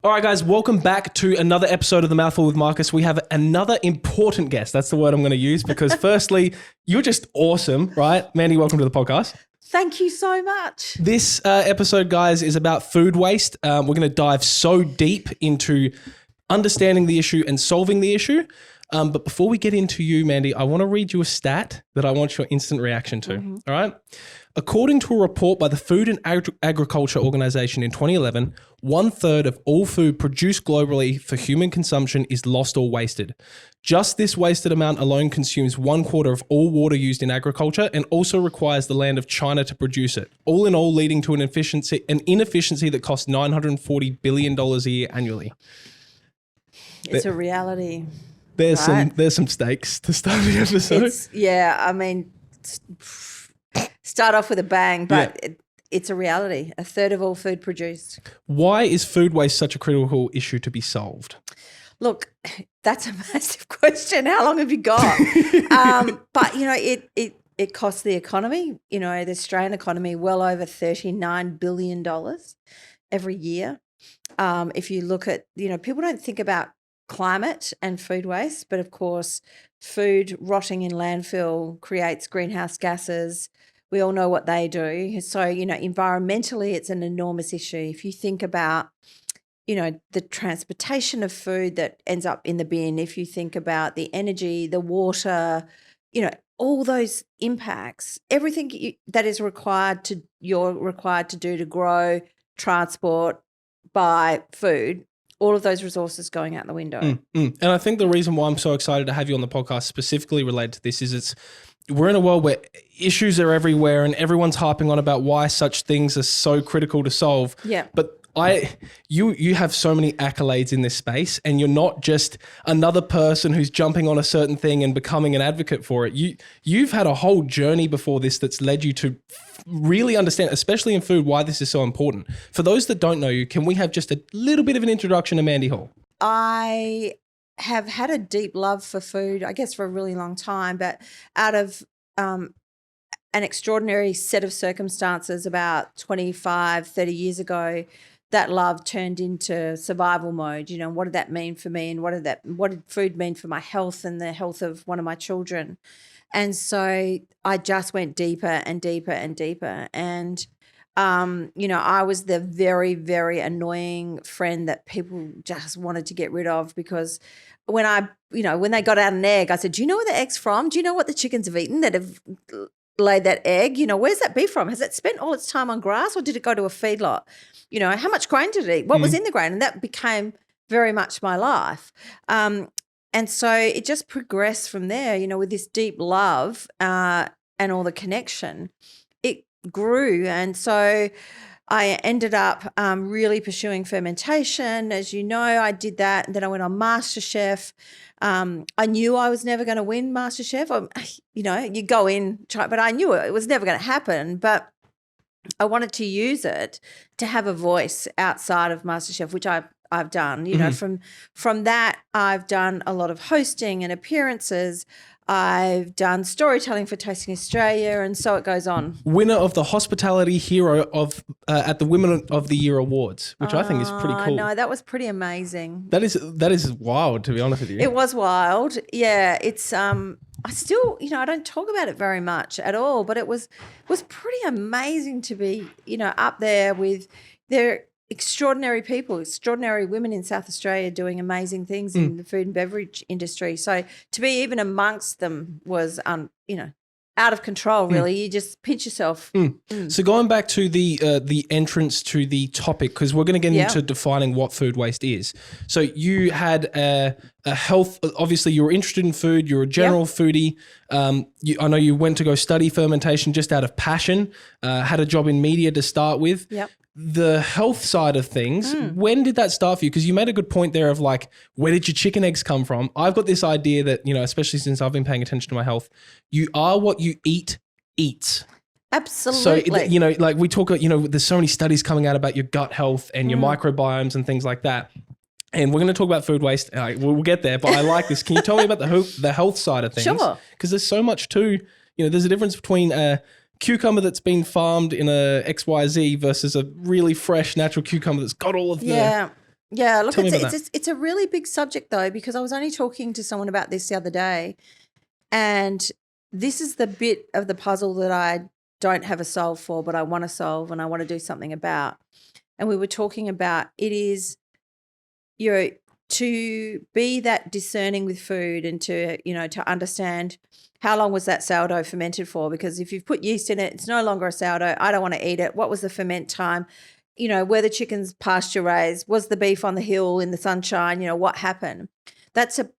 All right, guys, welcome back to another episode of the Mouthful with Marcus. We have another important guest. That's the word I'm going to use because firstly, you're just awesome, right? Mandy, welcome to the podcast. Thank you so much. This episode, guys, is about food waste. We're going to dive so deep into understanding the issue and solving the issue. But before we get into you, Mandy, I want to read you a stat that I want your instant reaction to. All right. According to a report by the Food and Agriculture Organization in 2011, 1/3 of all food produced globally for human consumption is lost or wasted. Just this wasted amount alone consumes 1/4 of all water used in agriculture and also requires the land of China to produce it. All in all, leading to an inefficiency that costs $940 billion a year annually. It's a reality. There's some stakes to start the episode. Start off with a bang, but it's a reality. 1/3 of all food produced. Why is food waste such a critical issue to be solved? Look, that's a massive question. How long have you got? But it costs the economy. The Australian economy well over $39 billion every year. If you look at, people don't think about climate and food waste, but of course, food rotting in landfill creates greenhouse gases. We all know what they do. So, environmentally, it's an enormous issue. If you think about, the transportation of food that ends up in the bin, if you think about the energy, the water, all those impacts, everything that is you're required to do to grow, transport, buy food, all of those resources going out the window. And I think the reason why I'm so excited to have you on the podcast specifically related to this is we're in a world where issues are everywhere and everyone's harping on about why such things are so critical to solve. Yeah. But you have so many accolades in this space and you're not just another person who's jumping on a certain thing and becoming an advocate for it. You've had a whole journey before this that's led you to really understand, especially in food, why this is so important. For those that don't know you, can we have just a little bit of an introduction to Mandy Hall? I have had a deep love for food, I guess, for a really long time, but out of an extraordinary set of circumstances about 25, 30 years ago, that love turned into survival mode. What did that mean for me and what did food mean for my health and the health of one of my children? And so I just went deeper and deeper and deeper. And, I was the very, very annoying friend that people just wanted to get rid of because when they got out an egg, I said, do you know where the egg's from? Do you know what the chickens have eaten that have laid that egg? Where's that beef from? Has it spent all its time on grass or did it go to a feedlot? How much grain did it eat? What was in the grain? And that became very much my life. And so it just progressed from there, with this deep love and all the connection. It grew. And so I ended up really pursuing fermentation. As you know, I did that. And then I went on MasterChef. I knew I was never going to win MasterChef. You go in, but I knew it was never going to happen. But I wanted to use it to have a voice outside of MasterChef, which I've done. From that, I've done a lot of hosting and appearances. I've done storytelling for Tasting Australia, and so it goes on. Winner of the Hospitality Hero of at the Women of the Year Awards, which I think is pretty cool. No, that was pretty amazing. That is wild, to be honest with you. It was wild. Yeah, it's I still, I don't talk about it very much at all, but it was pretty amazing to be, up there with their extraordinary people, extraordinary women in South Australia doing amazing things in the food and beverage industry. So to be even amongst them was, out of control, really. You just pinch yourself. So going back to the entrance to the topic, because we're going to get into defining what food waste is. So you had a health, obviously you were interested in food, you're a general foodie. I know you went to go study fermentation just out of passion, had a job in media to start with. Yep. The health side of things, when did that start for you? Because you made a good point there of like, where did your chicken eggs come from? I've got this idea that, especially since I've been paying attention to my health, you are what you eats. Absolutely. So, like we talk, there's so many studies coming out about your gut health and your microbiomes and things like that. And we're going to talk about food waste. We'll get there, but I like this. Can you tell me about the health side of things? Sure. Because there's so much too, there's a difference between cucumber that's been farmed in a XYZ versus a really fresh natural cucumber that's got all of Yeah, look, Tell me about it's a really big subject though, because I was only talking to someone about this the other day, and this is the bit of the puzzle that I don't have a solve for, but I want to solve and I want to do something about. And we were talking about it is to be that discerning with food and to understand how long was that sourdough fermented for, because if you've put yeast in it, it's no longer a sourdough. I don't want to eat it. What was the ferment time? Were the chickens pasture raised? Was the beef on the hill in the sunshine? What happened? That's a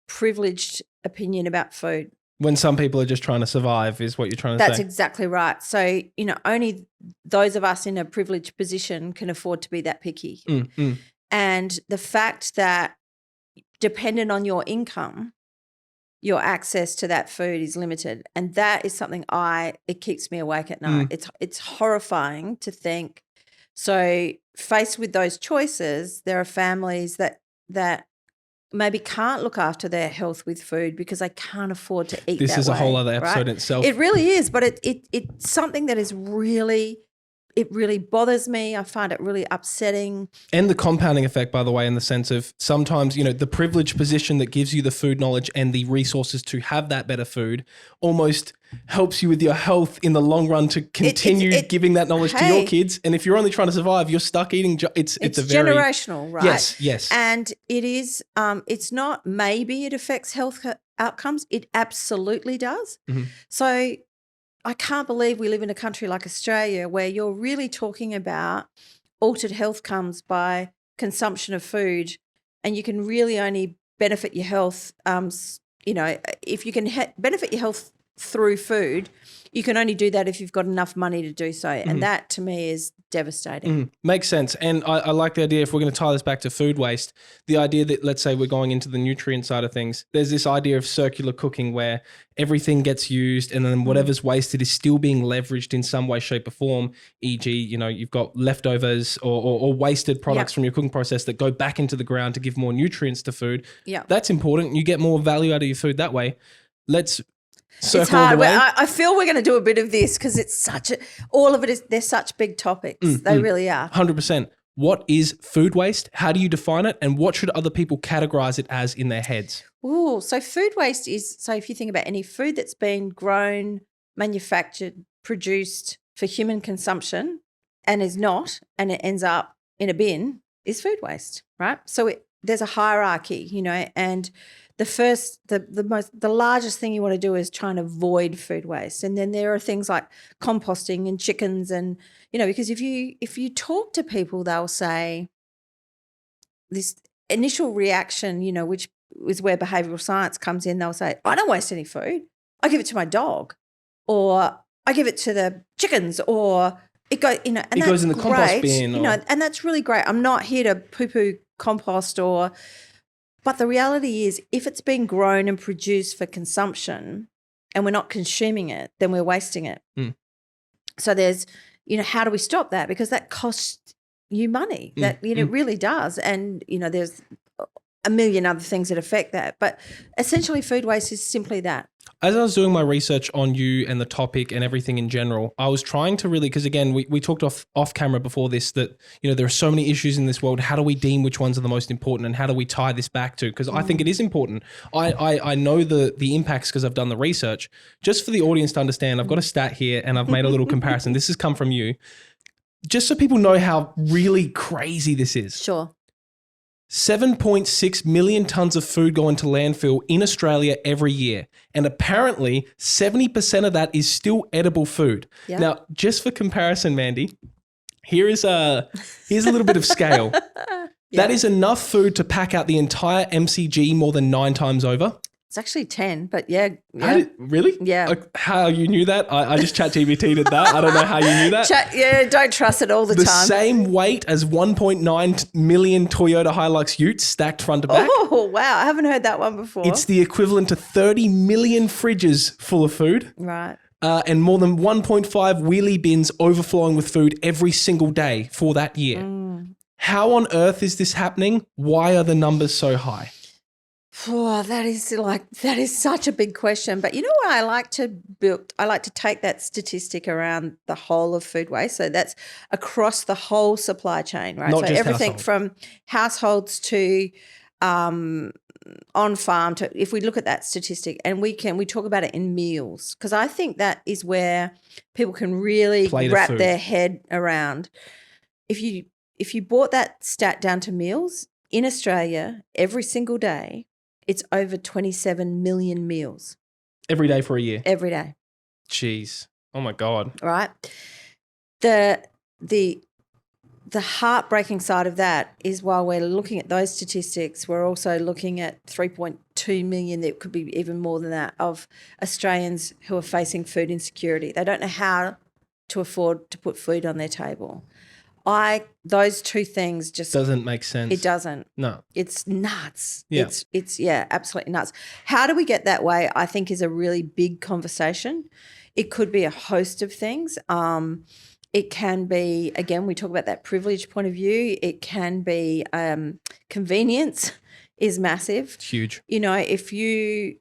privileged opinion about food. When some people are just trying to survive is what you're trying to say. That's exactly right. So, only those of us in a privileged position can afford to be that picky. And the fact that dependent on your income, your access to that food is limited. And that is something it keeps me awake at night. It's horrifying to think. So faced with those choices, there are families that maybe can't look after their health with food because they can't afford to eat. This is a whole other episode in itself. It really is, but it's something that is really bothers me. I find it really upsetting. And the compounding effect, by the way, in the sense of sometimes, the privileged position that gives you the food knowledge and the resources to have that better food almost helps you with your health in the long run to continue giving that knowledge to your kids. And if you're only trying to survive, you're stuck eating. It's a very generational, right? Yes. And it is. It's not maybe it affects health outcomes. It absolutely does. So I can't believe we live in a country like Australia where you're really talking about altered health comes by consumption of food, and you can really only benefit your health. If you can benefit your health through food, you can only do that if you've got enough money to do so. And that to me is devastating. Makes sense. And I like the idea, if we're going to tie this back to food waste, the idea that, let's say we're going into the nutrient side of things, there's this idea of circular cooking where everything gets used and then whatever's wasted is still being leveraged in some way, shape or form. E.g., you've got leftovers or wasted products from your cooking process that go back into the ground to give more nutrients to food. Yeah, that's important. You get more value out of your food that way. Let's circle it's hard. the way. I feel we're going to do a bit of this because it's all of it is, they're such big topics. They really are. 100%. What is food waste? How do you define it? And what should other people categorize it as in their heads? Ooh, so food waste is, so if you think about any food that's been grown, manufactured, produced for human consumption and is not, and it ends up in a bin, is food waste, right? So there's a hierarchy, and the largest thing you want to do is try and avoid food waste. And then there are things like composting and chickens and, because if you talk to people, they'll say this initial reaction, which is where behavioural science comes in. They'll say, I don't waste any food. I give it to my dog, or I give it to the chickens, or it goes, and it goes in the compost bin. And that's really great. I'm not here to poo-poo compost but the reality is if it's been grown and produced for consumption and we're not consuming it, then we're wasting it. So there's, how do we stop that? Because that costs you money. That, it really does. And, there's a million other things that affect that. But essentially food waste is simply that. As I was doing my research on you and the topic and everything in general, I was trying to really, because again, we talked off camera before this that, there are so many issues in this world. How do we deem which ones are the most important and how do we tie this back to? Because I think it is important. I know the impacts because I've done the research. Just for the audience to understand, I've got a stat here and I've made a little comparison. This has come from you. Just so people know how really crazy this is. Sure. 7.6 million tons of food go into landfill in Australia every year. And apparently 70% of that is still edible food. Yeah. Now, just for comparison, Mandy, here's a little bit of scale. That is enough food to pack out the entire MCG more than 9 times over. It's actually 10, but yeah. Really? Yeah. How you knew that? I just ChatGPT'd that. I don't know how you knew that. Don't trust it all the time. The same weight as 1.9 million Toyota Hilux utes stacked front to back. Oh, wow. I haven't heard that one before. It's the equivalent to 30 million fridges full of food. Right. And more than 1.5 wheelie bins overflowing with food every single day for that year. How on earth is this happening? Why are the numbers so high? Oh, that is such a big question. But you know what I like to build? I like to take that statistic around the whole of food waste. So that's across the whole supply chain, right? Not So just everything household. from households to on farm to, if we look at that statistic, and we talk about it in meals, because I think that is where people can really Plate of wrap food. their head around. If you brought that stat down to meals in Australia every single day, it's over 27 million meals Every day for a year. every day, Jeez. Oh my God. right? The heartbreaking side of that is, while we're looking at those statistics, we're also looking at 3.2 million, that could be even more than that, of Australians who are facing food insecurity. They don't know how to afford to put food on their table. Those two things just Doesn't make sense. It doesn't. No. It's nuts. Yeah. It's absolutely nuts. How do we get that way, I think, is a really big conversation. It could be a host of things. It can be, again, we talk about that privilege point of view. It can be convenience is massive. It's huge. You know, if you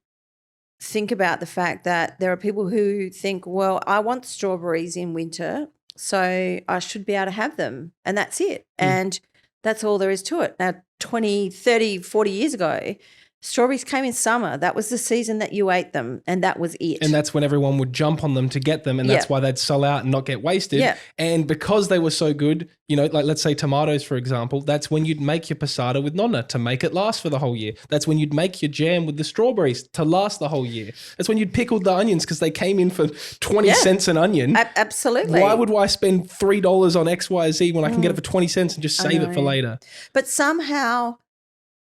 think about the fact that there are people who think, well, I want strawberries in winter, so I should be able to have them, and that's it. And that's all there is to it. Now, 20, 30, 40 years ago, strawberries came in summer. That was the season that you ate them, and that was it. And that's when everyone would jump on them to get them, and that's Yeah. why they'd sell out and not get wasted. Yeah. And because they were so good, you know, like let's say tomatoes, for example, that's when you'd make your passata with nonna to make it last for the whole year. That's when you'd make your jam with the strawberries to last the whole year. That's when you'd pickle the onions because they came in for 20 cents an onion. Absolutely. Why would I spend $3 on XYZ when I can get it for 20 cents and just save it for later? But somehow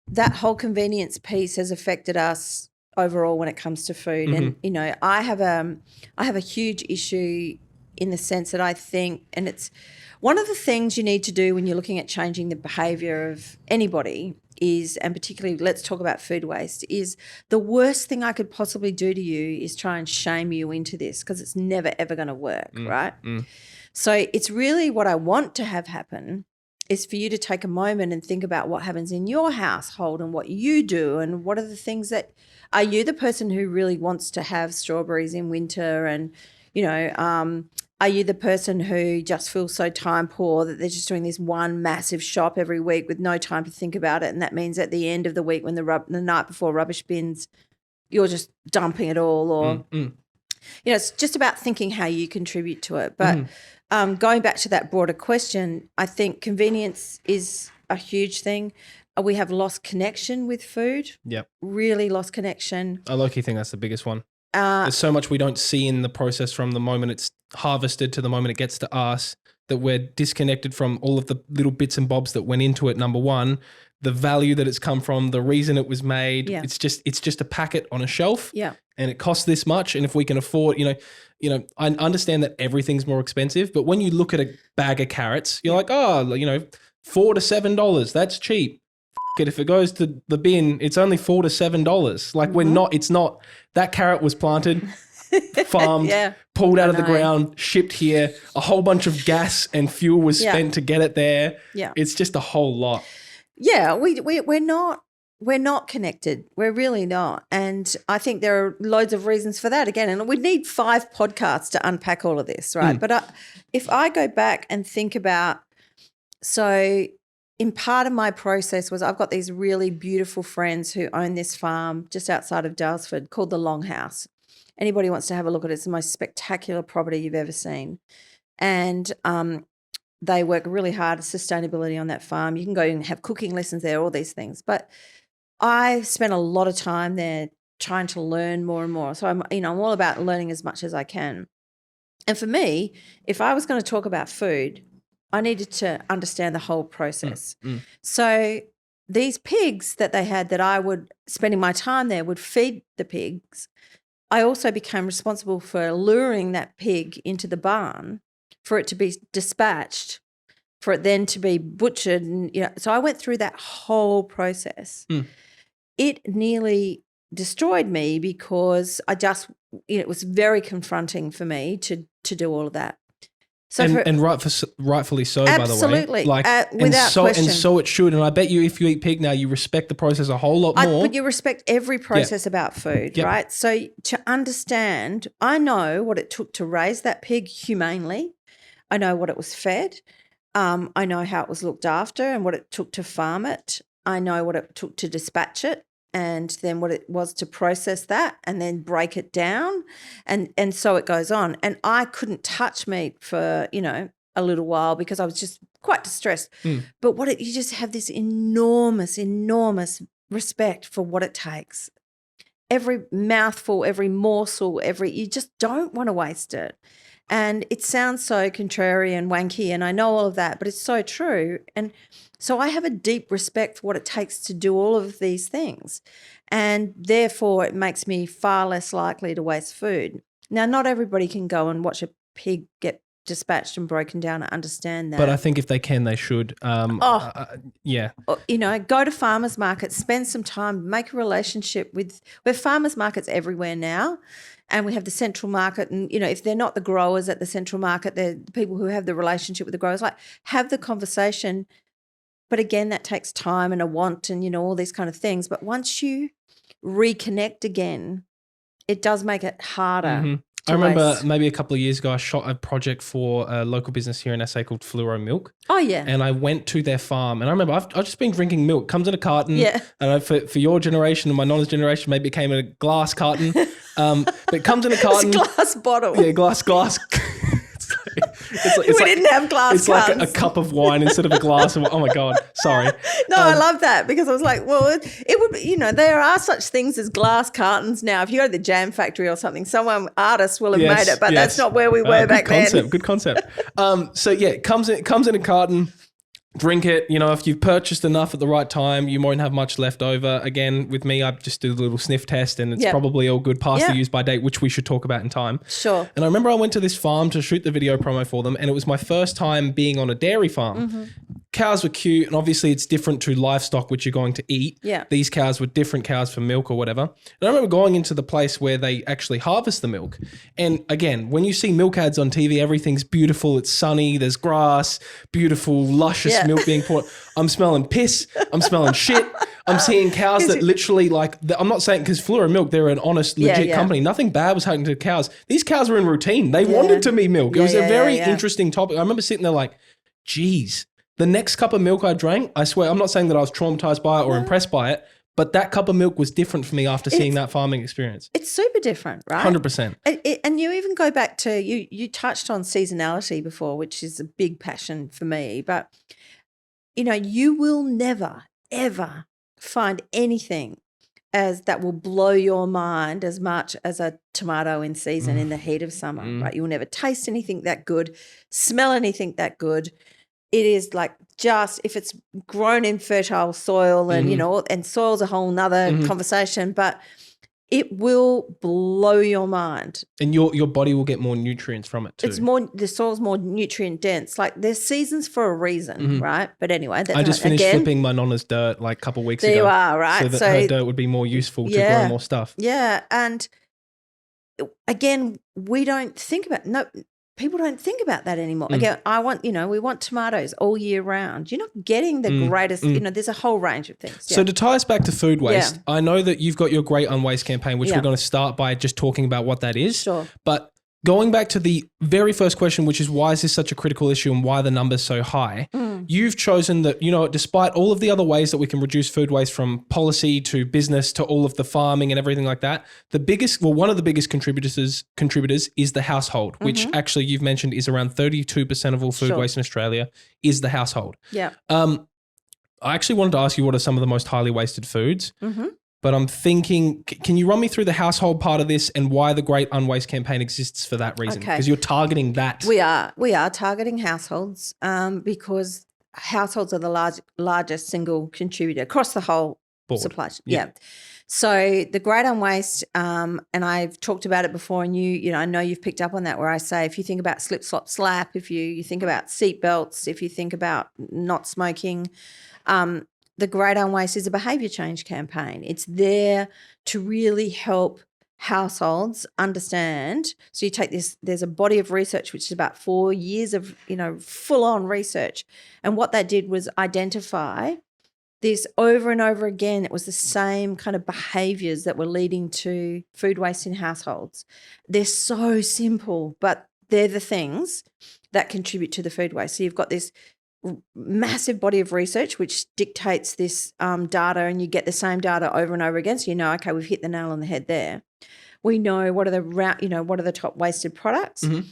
that whole convenience piece has affected us overall when it comes to food. And, you know, I have a huge issue in the sense that I think, and it's one of the things you need to do when you're looking at changing the behaviour of anybody is, and particularly let's talk about food waste, is the worst thing I could possibly do to you is try and shame you into this, because it's never, ever going to work, right? So it's really what I want to have happen is for you to take a moment and think about what happens in your household and what you do, and what are the things that, are you the person who really wants to have strawberries in winter, and, you know, are you the person who just feels so time poor that they're just doing this one massive shop every week with no time to think about it, and that means at the end of the week when the night before rubbish bins, you're just dumping it all, or you know, it's just about thinking how you contribute to it. But going back to that broader question, I think convenience is a huge thing. We have lost connection with food. Yep. Really lost connection. I low-key think that's the biggest one. There's so much we don't see in the process from the moment it's harvested to the moment it gets to us, that we're disconnected from all of the little bits and bobs that went into it. Number one, the value that it's come from, the reason it was made. Yeah. It's just a packet on a shelf. Yeah. And it costs this much. And if we can afford, you know, I understand that everything's more expensive, but when you look at a bag of carrots, you're like, oh, you know, $4 to $7, that's cheap. It, if it goes to the bin, it's only $4 to $7. Like it's not, that carrot was planted, farmed, pulled out of the ground, shipped here, a whole bunch of gas and fuel was spent to get it there. Yeah. It's just a whole lot. Yeah, we're not connected. We're really not. And I think there are loads of reasons for that, again. And we'd need 5 podcasts to unpack all of this, right? But if I go back and think about, so in part of my process was, I've got these really beautiful friends who own this farm just outside of Dalesford called the Longhouse. Anybody wants to have a look at it, it's the most spectacular property you've ever seen. And they work really hard at sustainability on that farm. You can go and have cooking lessons there, all these things. But I spent a lot of time there trying to learn more and more. So I'm all about learning as much as I can. And for me, if I was going to talk about food, I needed to understand the whole process. So these pigs that they had, that I would, spending my time there, would feed the pigs. I also became responsible for luring that pig into the barn for it to be dispatched, for it then to be butchered. And, you know, so I went through that whole process. It nearly destroyed me because I just, you know, it was very confronting for me to do all of that. So rightfully so, by the way. absolutely, without question. And so it should. And I bet you if you eat pig now, you respect the process a whole lot more. But you respect every process about food, right? So to understand, I know what it took to raise that pig humanely. I know what it was fed. I know how it was looked after and what it took to farm it. I know what it took to dispatch it and then what it was to process that and then break it down. And so it goes on. And I couldn't touch meat for, a little while because I was just quite distressed. But you just have this enormous, enormous respect for what it takes. Every mouthful, every morsel, you just don't want to waste it. And it sounds so contrary and wanky, and I know all of that, but it's so true. And so I have a deep respect for what it takes to do all of these things. And therefore, it makes me far less likely to waste food. Now, not everybody can go and watch a pig get dispatched and broken down and understand that. But I think if they can, they should. Yeah. Go to farmers markets, spend some time, make a relationship with – we're farmers markets everywhere now. And we have the central market and, if they're not the growers at the central market, they're the people who have the relationship with the growers, have the conversation. But again, that takes time and a want and, all these kind of things. But once you reconnect again, it does make it harder. Mm-hmm. I remember maybe a couple of years ago, I shot a project for a local business here in SA called Fluoro Milk. Oh, yeah. And I went to their farm and I remember I've just been drinking milk. Comes in a carton. Yeah. And for your generation and my nonna's generation, maybe it came in a glass carton. But it comes in a carton. It's a glass bottle. Yeah, glass. We didn't have glass It's cartons. like a cup of wine instead of a glass of, oh my God, sorry. No, I love that because I was like, well, it would be, there are such things as glass cartons now. If you go to the jam factory or something, artists will have made it, but that's not where we were back then. Good concept. So yeah, it comes in a carton. Drink it. If you've purchased enough at the right time, you won't have much left over. Again, with me, I just do the little sniff test and it's probably all good past the use by date, which we should talk about in time. Sure. And I remember I went to this farm to shoot the video promo for them and it was my first time being on a dairy farm. Mm-hmm. Cows were cute and obviously it's different to livestock, which you're going to eat. Yeah. These cows were different cows for milk or whatever. And I remember going into the place where they actually harvest the milk. And again, when you see milk ads on TV, everything's beautiful. It's sunny. There's grass, beautiful, luscious milk being poured. I'm smelling piss. I'm smelling shit. I'm seeing cows that literally I'm not saying because Fluoro Milk, they're an honest, legit company. Nothing bad was happening to cows. These cows were in routine. They wanted to be milk. It was a very interesting topic. I remember sitting there like, geez, the next cup of milk I drank, I swear, I'm not saying that I was traumatized by it or impressed by it, but that cup of milk was different for me after seeing that farming experience. It's super different, right? 100%. And you even go back to, you touched on seasonality before, which is a big passion for me, but you will never, ever find anything that will blow your mind as much as a tomato in season in the heat of summer, right? You'll never taste anything that good, smell anything that good. It is like just if it's grown in fertile soil and, and soil's a whole nother conversation, but it will blow your mind. And your body will get more nutrients from it too. The soil's more nutrient dense. Like there's seasons for a reason, right? But anyway. I just finished flipping my nonna's dirt like a couple of weeks ago. There you are, right? So that her dirt would be more useful to grow more stuff. Yeah. And again, we don't think about people don't think about that anymore. Again, we want tomatoes all year round. You're not getting the greatest, there's a whole range of things. Yeah. So to tie us back to food waste, I know that you've got your Great Unwaste campaign, which we're going to start by just talking about what that is. Sure. But going back to the very first question, which is why is this such a critical issue and why the number's so high? You've chosen that, despite all of the other ways that we can reduce food waste from policy to business to all of the farming and everything like that, one of the biggest contributors is the household, which actually you've mentioned is around 32% of all food waste in Australia is the household. Yeah. I actually wanted to ask you what are some of the most highly wasted foods? But I'm thinking, can you run me through the household part of this and why the Great Unwaste campaign exists for that reason? Because you're targeting that. We are targeting households because households are the largest single contributor across the whole supply chain. Yeah. So the Great Unwaste, and I've talked about it before, and I know you've picked up on that, where I say if you think about slip, slop, slap, if you think about seat belts, if you think about not smoking, the Great Unwaste is a behaviour change campaign. It's there to really help households understand. So you take this, there's a body of research which is about 4 years of, full on research. And what they did was identify this over and over again. It was the same kind of behaviours that were leading to food waste in households. They're so simple, but they're the things that contribute to the food waste. So you've got this massive body of research which dictates this data, and you get the same data over and over again. So okay, we've hit the nail on the head there. We know what are the top wasted products. Mm-hmm.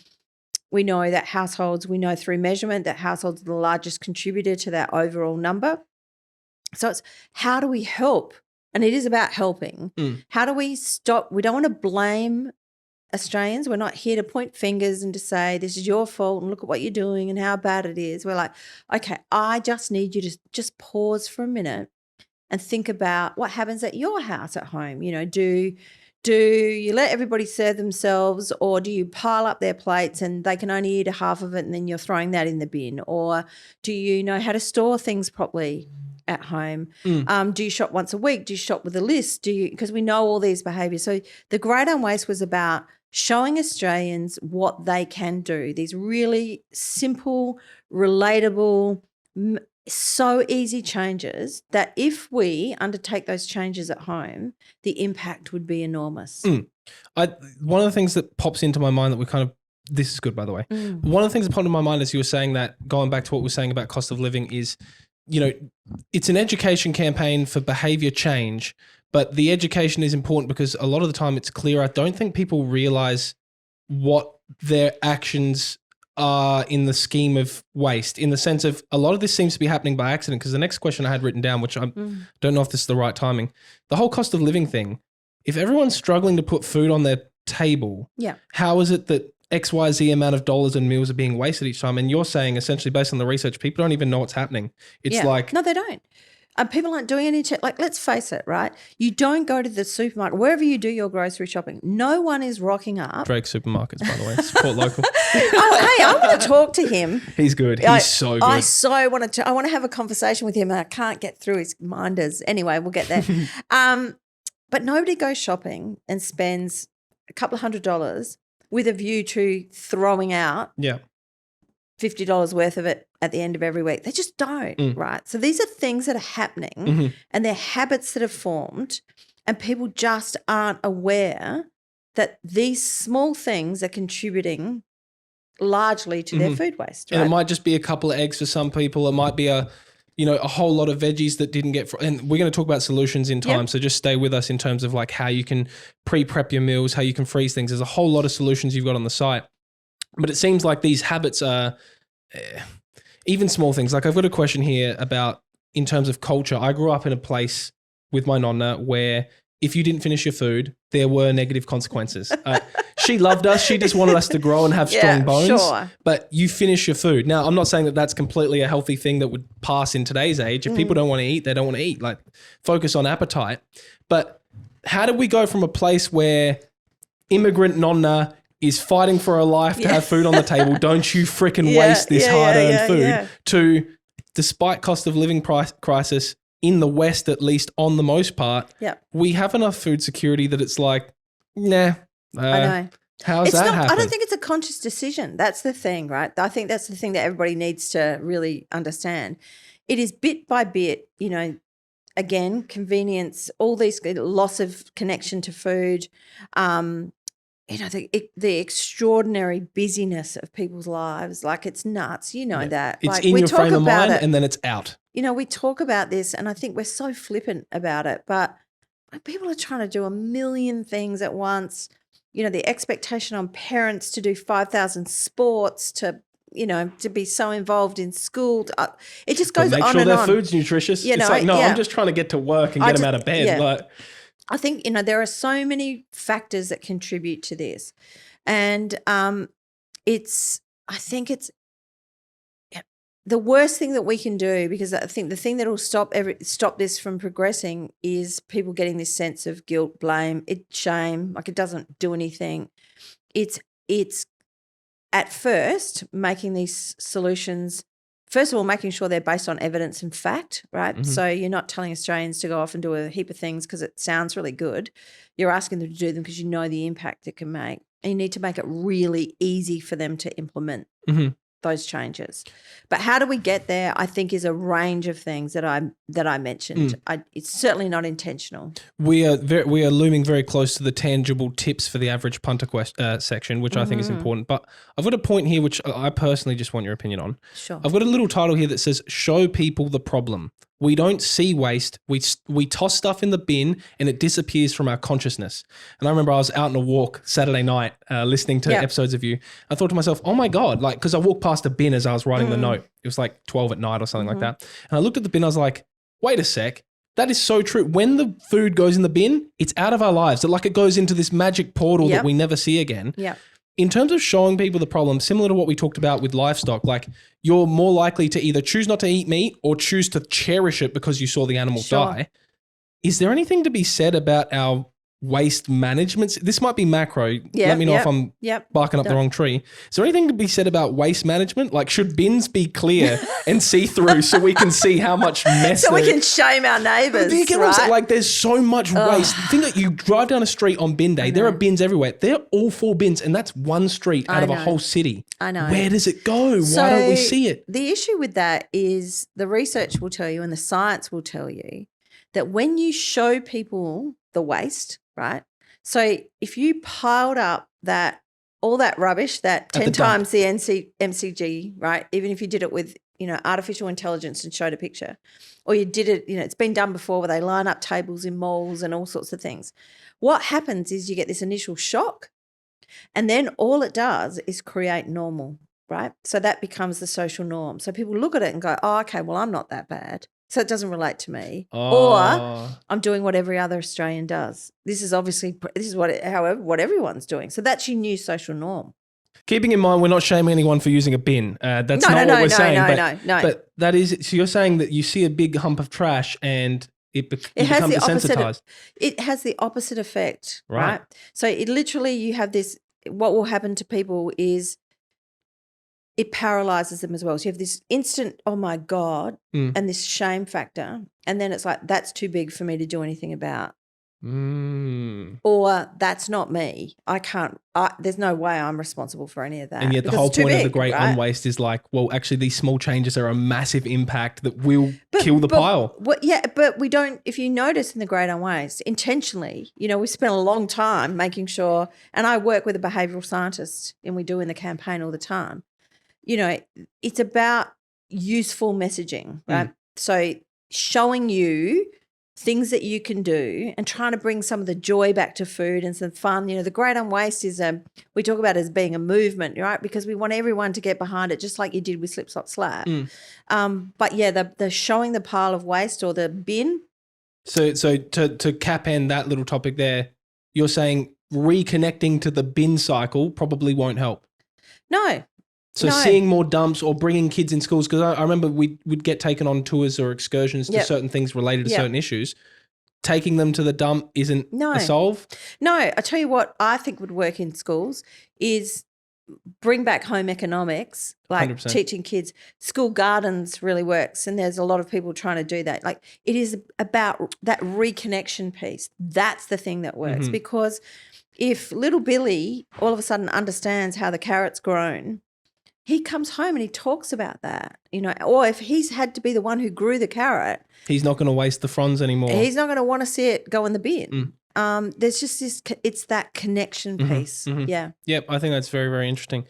We know that households, we know through measurement that households are the largest contributor to that overall number. So it's how do we help? And it is about helping. How do we stop? We don't want to blame Australians. We're not here to point fingers and to say this is your fault and look at what you're doing and how bad it is. We're like, okay, I just need you to just pause for a minute and think about what happens at your house at home. Do you let everybody serve themselves, or do you pile up their plates and they can only eat a half of it and then you're throwing that in the bin? Or do you know how to store things properly at home? Do you shop once a week? Do you shop with a list? Because we know all these behaviours. So the Great Unwaste was about showing Australians what they can do, these really simple, relatable, so easy changes that if we undertake those changes at home, the impact would be enormous. One of the things that pops into my mind that this is good, by the way. One of the things that popped into my mind as you were saying that, going back to what we were saying about cost of living, is, it's an education campaign for behavior change, but the education is important because a lot of the time it's clear. I don't think people realize what their actions are in the scheme of waste, in the sense of a lot of this seems to be happening by accident. Because the next question I had written down, which I don't know if this is the right timing, the whole cost of living thing, if everyone's struggling to put food on their table, how is it that XYZ amount of dollars and meals are being wasted each time? And you're saying essentially based on the research, people don't even know what's happening. It's like... No, they don't. People aren't doing any like, let's face it, right? You don't go to the supermarket, wherever you do your grocery shopping, no one is rocking up. Drake Supermarkets, by the way, support local. Hey, I want to talk to him. He's good. He's so good. I so want to. I want to have a conversation with him, and I can't get through his minders. Anyway, we'll get there. But nobody goes shopping and spends a couple of $100 with a view to throwing out $50 worth of it at the end of every week. They just don't, right? So these are things that are happening and they're habits that have formed, and people just aren't aware that these small things are contributing largely to their food waste. Right? And it might just be a couple of eggs for some people. It might be a whole lot of veggies that didn't get, and we're going to talk about solutions in time. So just stay with us in terms of like how you can pre-prep your meals, how you can freeze things. There's a whole lot of solutions you've got on the site. But it seems like these habits are even small things. Like I've got a question here about in terms of culture. I grew up in a place with my nonna where if you didn't finish your food, there were negative consequences. She loved us. She just wanted us to grow and have strong bones. Sure. But you finish your food. Now, I'm not saying that that's completely a healthy thing that would pass in today's age. If people don't want to eat, they don't want to eat. Like focus on appetite. But how do we go from a place where immigrant nonna is fighting for her life to have food on the table, don't you freaking waste this hard-earned food, to, despite cost of living crisis, in the West, at least on the most part, we have enough food security that it's like, nah. I know. How's that happen? I don't think it's a conscious decision. That's the thing, right? I think that's the thing that everybody needs to really understand. It is bit by bit, again, convenience, all these loss of connection to food, the extraordinary busyness of people's lives, like it's nuts. That. It's like, in your frame of mind and then it's out. We talk about this and I think we're so flippant about it, but people are trying to do a million things at once. The expectation on parents to do 5,000 sports, to be so involved in school. It just goes on and on. Make sure their food's nutritious. It's like, no, I'm just trying to get to work and get them out of bed. Yeah. I think, there are so many factors that contribute to this. And I think it's the worst thing that we can do, because I think the thing that will stop this from progressing is people getting this sense of guilt, blame, shame, like it doesn't do anything. It's at first making these solutions first of all, making sure they're based on evidence and fact, right? Mhm. So you're not telling Australians to go off and do a heap of things because it sounds really good. You're asking them to do them because you know the impact it can make. And you need to make it really easy for them to implement Mhm. those changes. But how do we get there? I think is a range of things that I mentioned. It's certainly not intentional. We are looming very close to the tangible tips for the average punter section, which I think is important. But I've got a point here which I personally just want your opinion on. Sure. I've got a little title here that says "Show people the problem." We don't see waste. We toss stuff in the bin and it disappears from our consciousness. And I remember I was out on a walk Saturday night listening to episodes of you. I thought to myself, oh my God, like, because I walked past a bin as I was writing the note. It was like 12 at night or something like that. And I looked at the bin, I was like, wait a sec. That is so true. When the food goes in the bin, it's out of our lives. Like it goes into this magic portal that we never see again. Yeah. In terms of showing people the problem, similar to what we talked about with livestock, like you're more likely to either choose not to eat meat or choose to cherish it because you saw the animal die. Is there anything to be said about our waste management? This might be macro. Let me know if I'm barking up the wrong tree. Is there anything to be said about waste management? Like should bins be clear and see-through so we can see how much mess so we can shame our neighbours, do you get what I'm saying? Like there's so much waste. Think that you drive down a street on bin day, there are bins everywhere. They're all 4 bins and that's one street out of a whole city. I know. Where does it go? Why don't we see it? The issue with that is the research will tell you and the science will tell you that when you show people the waste, right? So if you piled up all that rubbish, that 10 times the MCG, right? Even if you did it with, artificial intelligence and showed a picture, or you did it, it's been done before where they line up tables in malls and all sorts of things. What happens is you get this initial shock and then all it does is create normal, right? So that becomes the social norm. So people look at it and go, oh, okay, well, I'm not that bad. So it doesn't relate to me, or I'm doing what every other Australian does. This is what everyone's doing. So that's your new social norm. Keeping in mind, we're not shaming anyone for using a bin. That's not what we're saying. No. But that is, so you're saying that you see a big hump of trash and you become desensitized. It has the opposite effect, right? So it literally, you have this. What will happen to people is it paralyzes them as well. So you have this instant, oh my God, and this shame factor. And then it's like, that's too big for me to do anything about. Or that's not me. I can't, there's no way I'm responsible for any of that. And yet the whole point of the Great Unwaste is like, well, actually these small changes are a massive impact that will kill the pile. But we don't, if you notice in the Great Unwaste, intentionally, we spent a long time making sure, and I work with a behavioural scientist and we do in the campaign all the time. It's about useful messaging, right? So showing you things that you can do and trying to bring some of the joy back to food and some fun. The Great Unwaste is we talk about it as being a movement, right? Because we want everyone to get behind it, just like you did with Slip, Slop, Slap. But yeah, the showing the pile of waste or the bin. So to cap end that little topic there, you're saying reconnecting to the bin cycle probably won't help. No. So seeing more dumps or bringing kids in schools, because I remember we'd get taken on tours or excursions to certain things related to certain issues. Taking them to the dump isn't a solve? No, I tell you what I think would work in schools is bring back home economics, like 100%. Teaching kids. School gardens really works, and there's a lot of people trying to do that. Like it is about that reconnection piece. That's the thing that works because if little Billy all of a sudden understands how the carrot's grown, he comes home and he talks about that, or if he's had to be the one who grew the carrot. He's not going to waste the fronds anymore. He's not going to want to see it go in the bin. There's just it's that connection piece. Yeah. Yep, I think that's very, very interesting,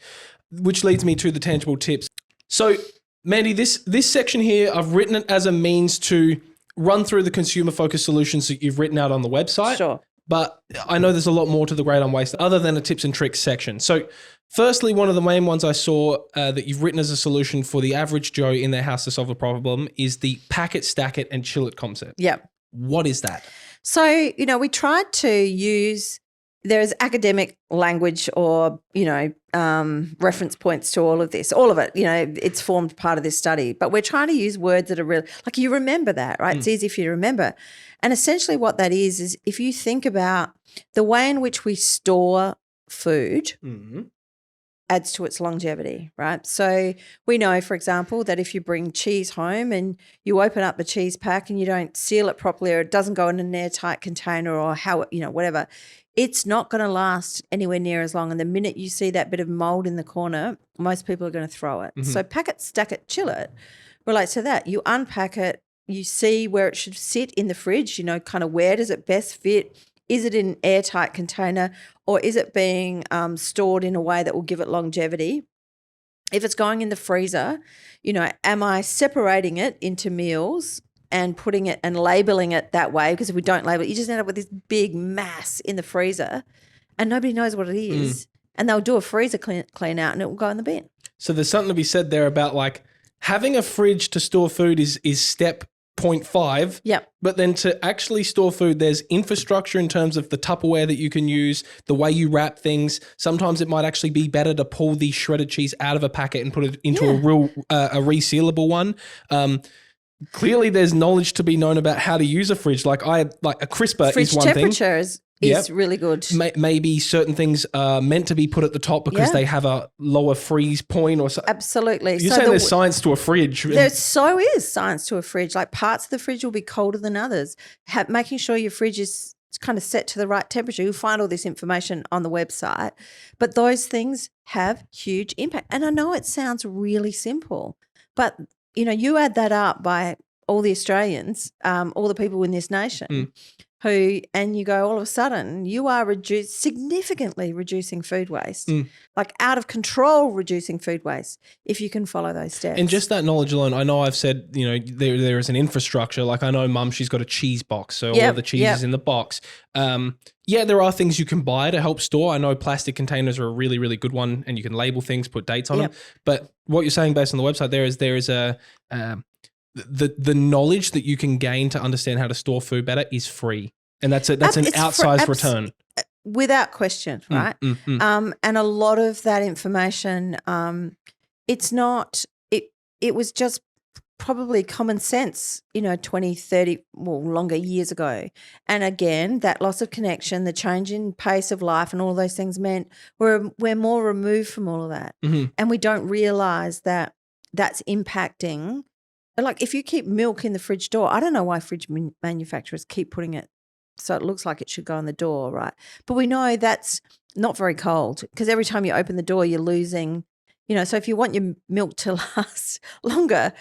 which leads me to the tangible tips. So, Mandy, this section here, I've written it as a means to run through the consumer-focused solutions that you've written out on the website. Sure. But I know there's a lot more to the Great Unwaste other than a tips and tricks section. So firstly, one of the main ones I saw that you've written as a solution for the average Joe in their house to solve a problem is the pack it, stack it, and chill it concept. Yeah. What is that? So, we tried to use, there's academic language or, reference points to all of this, all of it, it's formed part of this study, but we're trying to use words that are real, like you remember that, right? It's easy for you to remember. And essentially what that is if you think about the way in which we store food adds to its longevity, right? So we know, for example, that if you bring cheese home and you open up the cheese pack and you don't seal it properly, or it doesn't go in an airtight container, or whatever, it's not going to last anywhere near as long. And the minute you see that bit of mold in the corner, most people are going to throw it. So pack it, stack it, chill it relates to that. You unpack it, you see where it should sit in the fridge, kind of where does it best fit. Is it in an airtight container, or is it being stored in a way that will give it longevity? If it's going in the freezer, am I separating it into meals and putting it and labeling it that way? Because if we don't label it, you just end up with this big mass in the freezer and nobody knows what it is. And they'll do a freezer clean out and it will go in the bin. So there's something to be said there about like having a fridge to store food is step 0.5. Yep. But then to actually store food, there's infrastructure in terms of the Tupperware that you can use, the way you wrap things. Sometimes it might actually be better to pull the shredded cheese out of a packet and put it into a resealable one. Clearly, there's knowledge to be known about how to use a fridge. Like a crisper fridge is one thing. Temperature is really good. Maybe certain things are meant to be put at the top because they have a lower freeze point or something. Absolutely. You're saying there's science to a fridge. There so is science to a fridge. Like parts of the fridge will be colder than others. Making sure your fridge is kind of set to the right temperature. You'll find all this information on the website. But those things have huge impact. And I know it sounds really simple, but you add that up by all the Australians, all the people in this nation and you go, all of a sudden you are significantly reducing food waste, like out of control reducing food waste if you can follow those steps. And just that knowledge alone, I know I've said, there is an infrastructure. Like I know Mum, she's got a cheese box. So all of the cheese is in the box. There are things you can buy to help store. I know plastic containers are a really, really good one and you can label things, put dates on them. But what you're saying based on the website there is the knowledge that you can gain to understand how to store food better is free. And that's an outsized return. Without question, right? And a lot of that information, it was just probably common sense, 20, 30, longer years ago. And again, that loss of connection, the change in pace of life and all those things meant we're more removed from all of that. And we don't realise that that's impacting. Like if you keep milk in the fridge door, I don't know why fridge manufacturers keep putting it so it looks like it should go in the door, right? But we know that's not very cold because every time you open the door, you're losing, so if you want your milk to last longer,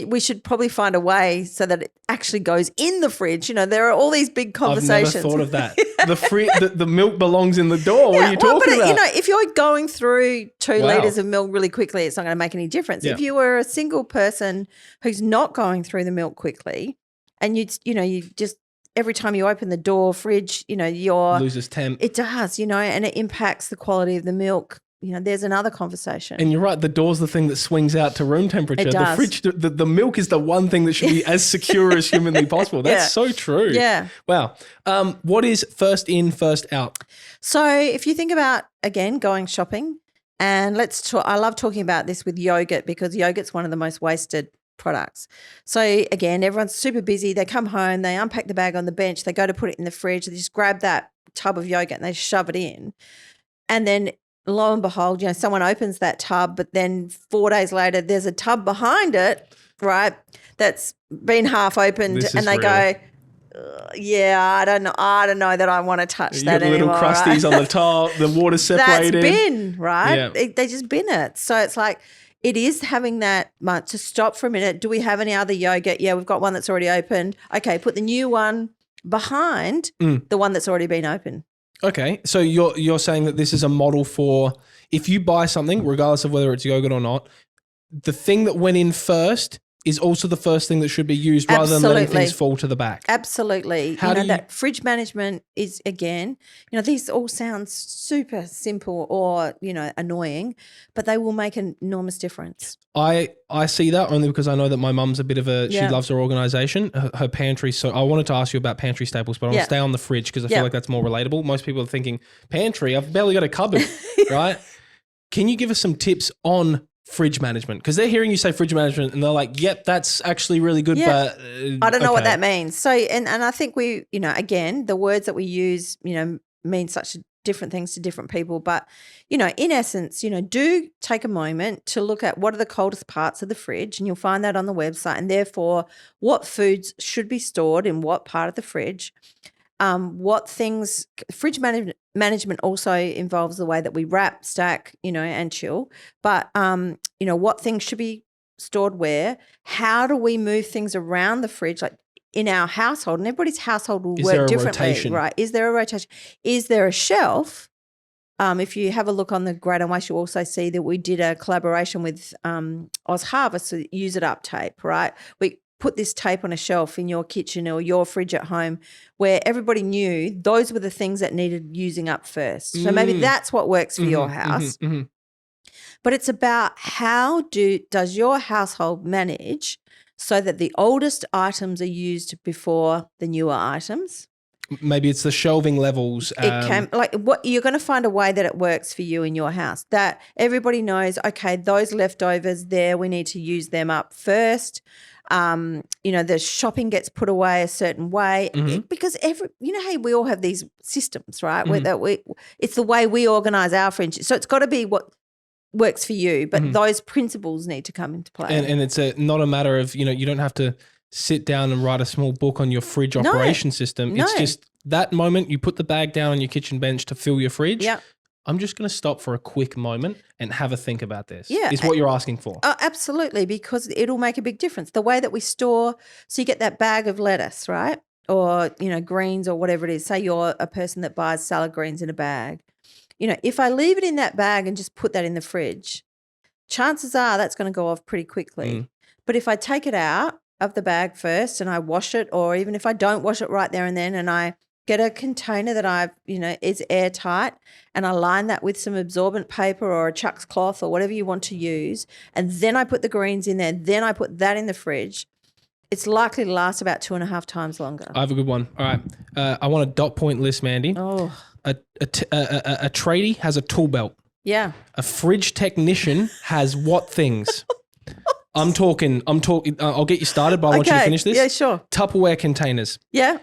we should probably find a way so that it actually goes in the fridge. There are all these big conversations. I've never thought of that. The milk belongs in the door. What are you talking about? If you're going through 2 litres of milk really quickly, it's not going to make any difference. If you were a single person who's not going through the milk quickly and you just every time you open the door, fridge, your loses temp. It does, and it impacts the quality of the milk. There's another conversation. And you're right, the door's the thing that swings out to room temperature. It does. The fridge, the milk is the one thing that should be as secure as humanly possible. That's so true. Yeah. Wow. What is first in, first out? So if you think about, again, going shopping, and I love talking about this with yogurt because yogurt's one of the most wasted products. So again, everyone's super busy. They come home, they unpack the bag on the bench, they go to put it in the fridge, they just grab that tub of yogurt and they shove it in. And then lo and behold, someone opens that tub, but then 4 days later there's a tub behind it, right, that's been half opened and they go, I don't know that I want to touch that anymore. You got little crusties on the top, the water separated. That's bin, right? Yeah. They just bin it. So it's like, it is having that to stop for a minute. Do we have any other yogurt? Yeah, we've got one that's already opened. Okay, put the new one behind the one that's already been opened. Okay, so you're saying that this is a model for if you buy something, regardless of whether it's yogurt or not, the thing that went in first is also the first thing that should be used rather than letting things fall to the back. Absolutely. That fridge management is, again, these all sound super simple or, annoying, but they will make an enormous difference. I see that only because I know that my mum's a bit of she loves her organisation, her pantry. So I wanted to ask you about pantry staples, but I want to stay on the fridge because I feel like that's more relatable. Most people are thinking, pantry, I've barely got a cupboard, right? Can you give us some tips on fridge management? Because they're hearing you say fridge management and they're like, yep, that's actually really good, but I don't know what that means. So, and I think we, again, the words that we use, mean such different things to different people. But, in essence, do take a moment to look at what are the coldest parts of the fridge, and you'll find that on the website, and therefore what foods should be stored in what part of the fridge. What things fridge management also involves the way that we wrap, stack, and chill. But, what things should be stored where? How do we move things around the fridge? Like in our household, and everybody's household will work differently, rotation? Right? Is there a rotation? Is there a shelf? If you have a look on the Great Unwaste, you'll also see that we did a collaboration with Oz Harvest, so use it up tape, right? We put this tape on a shelf in your kitchen or your fridge at home where everybody knew those were the things that needed using up first. So maybe that's what works for your house. But it's about how does your household manage so that the oldest items are used before the newer items. Maybe it's the shelving levels. It can, what you're going to find a way that it works for you in your house, that everybody knows, okay, those leftovers there, we need to use them up first. The shopping gets put away a certain way because hey, we all have these systems, right? It's the way we organise our fridge. So it's got to be what works for you, but those principles need to come into play. And it's not a matter of, you don't have to sit down and write a small book on your fridge operation system. It's just that moment you put the bag down on your kitchen bench to fill your fridge. Yeah. I'm just going to stop for a quick moment and have a think about this. Yeah. Is what you're asking for. Oh, absolutely, because it'll make a big difference. The way that we store, so you get that bag of lettuce, right? Or, greens or whatever it is. Say you're a person that buys salad greens in a bag. If I leave it in that bag and just put that in the fridge, chances are that's going to go off pretty quickly. But if I take it out of the bag first and I wash it, or even if I don't wash it right there and then, and I get a container that is airtight, and I line that with some absorbent paper or a Chuck's cloth or whatever you want to use, and then I put the greens in there, then I put that in the fridge, it's likely to last about 2.5 times longer. I have a good one. All right. I want a dot point list, Mandy. Oh. A tradie has a tool belt. Yeah. A fridge technician has what things? I'm talking, I'll get you started, but I want you to finish this. Yeah, sure. Tupperware containers. Yeah.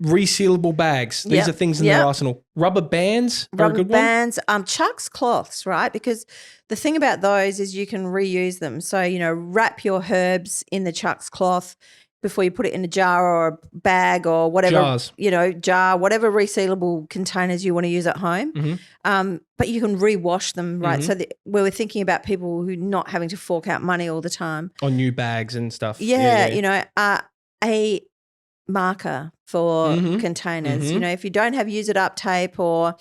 Resealable bags. These are things in their arsenal. Rubber bands. Rubber bands. Chuck's cloths, right? Because the thing about those is you can reuse them. So, wrap your herbs in the Chuck's cloth before you put it in a jar or a bag or whatever. Jars. Jar, whatever resealable containers you want to use at home. But you can rewash them, right? So we were thinking about people who not having to fork out money all the time. On new bags and stuff. Yeah. A marker for containers. If you don't have use it up tape or,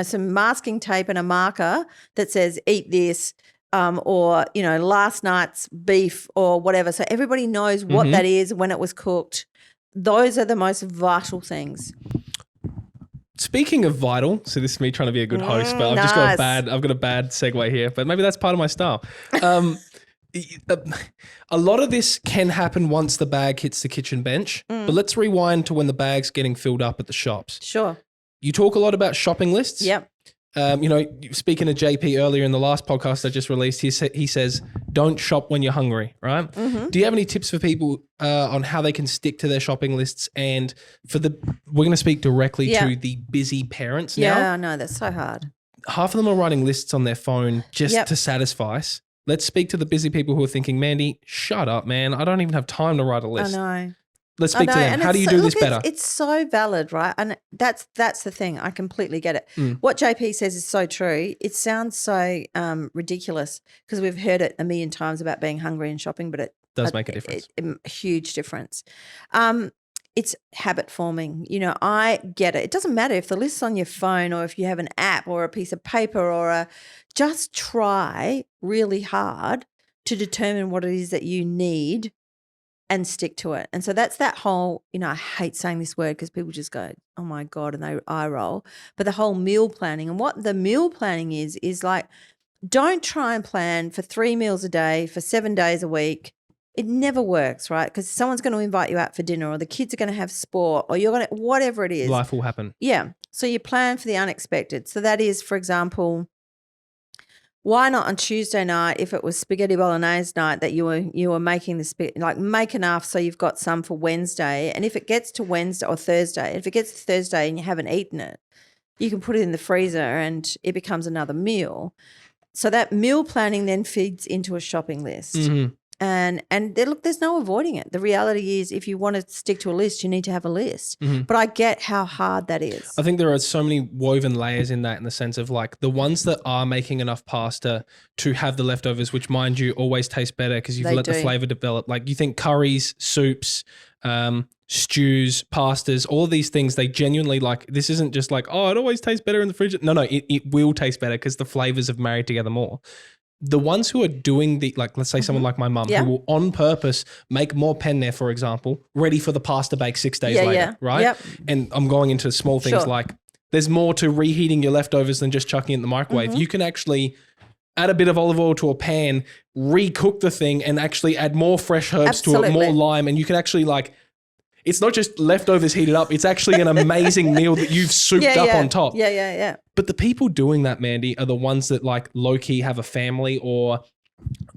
some masking tape and a marker that says eat this, or, last night's beef or whatever. So everybody knows what that is, when it was cooked. Those are the most vital things. Speaking of vital, so this is me trying to be a good host, but I've got a bad segue here, but maybe that's part of my style. A lot of this can happen once the bag hits the kitchen bench, but let's rewind to when the bag's getting filled up at the shops. Sure. You talk a lot about shopping lists. Yep. Speaking to JP earlier in the last podcast I just released, he says, don't shop when you're hungry, right? Do you have any tips for people on how they can stick to their shopping lists? And we're going to speak directly to the busy parents now. Yeah, I know, that's so hard. Half of them are writing lists on their phone just to satisfy us. Let's speak to the busy people who are thinking, Mandy, shut up, man. I don't even have time to write a list. I know. Let's speak to them. How do you do this better? It's so valid, right? And that's the thing. I completely get it. What JP says is so true. It sounds so ridiculous because we've heard it a million times about being hungry and shopping, but it does make a difference. A huge difference. It's habit forming. I get it. It doesn't matter if the list's on your phone or if you have an app or a piece of paper or just try really hard to determine what it is that you need and stick to it. And so that's that whole, I hate saying this word because people just go, oh my God, and they eye roll. But the whole meal planning, and what the meal planning is like, don't try and plan for 3 meals a day for 7 days a week. It never works, right? Because someone's going to invite you out for dinner or the kids are going to have sport or you're going to, whatever it is. Life will happen. Yeah. So you plan for the unexpected. So that is, for example, why not on Tuesday night, if it was spaghetti bolognese night, that you were making make enough so you've got some for Wednesday. And if it gets to Wednesday or Thursday, if it gets to Thursday and you haven't eaten it, you can put it in the freezer and it becomes another meal. So that meal planning then feeds into a shopping list. Mm-hmm. And look, there's no avoiding it. The reality is if you want to stick to a list, you need to have a list. Mm-hmm. But I get how hard that is. I think there are so many woven layers in that, in the sense of like the ones that are making enough pasta to have the leftovers, which mind you always taste better because you've let the flavor develop. Like you think curries, soups, stews, pastas, all of these things, they genuinely like, this isn't just like, oh, it always tastes better in the fridge. No, it will taste better because the flavors have married together more. The ones who are doing the, like, let's say someone like my mum who will on purpose make more penne, for example, ready for the pasta bake 6 days later, right? Yep. And I'm going into small things like there's more to reheating your leftovers than just chucking it in the microwave. You can actually add a bit of olive oil to a pan, recook the thing and actually add more fresh herbs to it, more lime. And you can actually like, it's not just leftovers heated up. It's actually an amazing meal that you've souped up on top. Yeah. But the people doing that, Mandy, are the ones that like low-key have a family or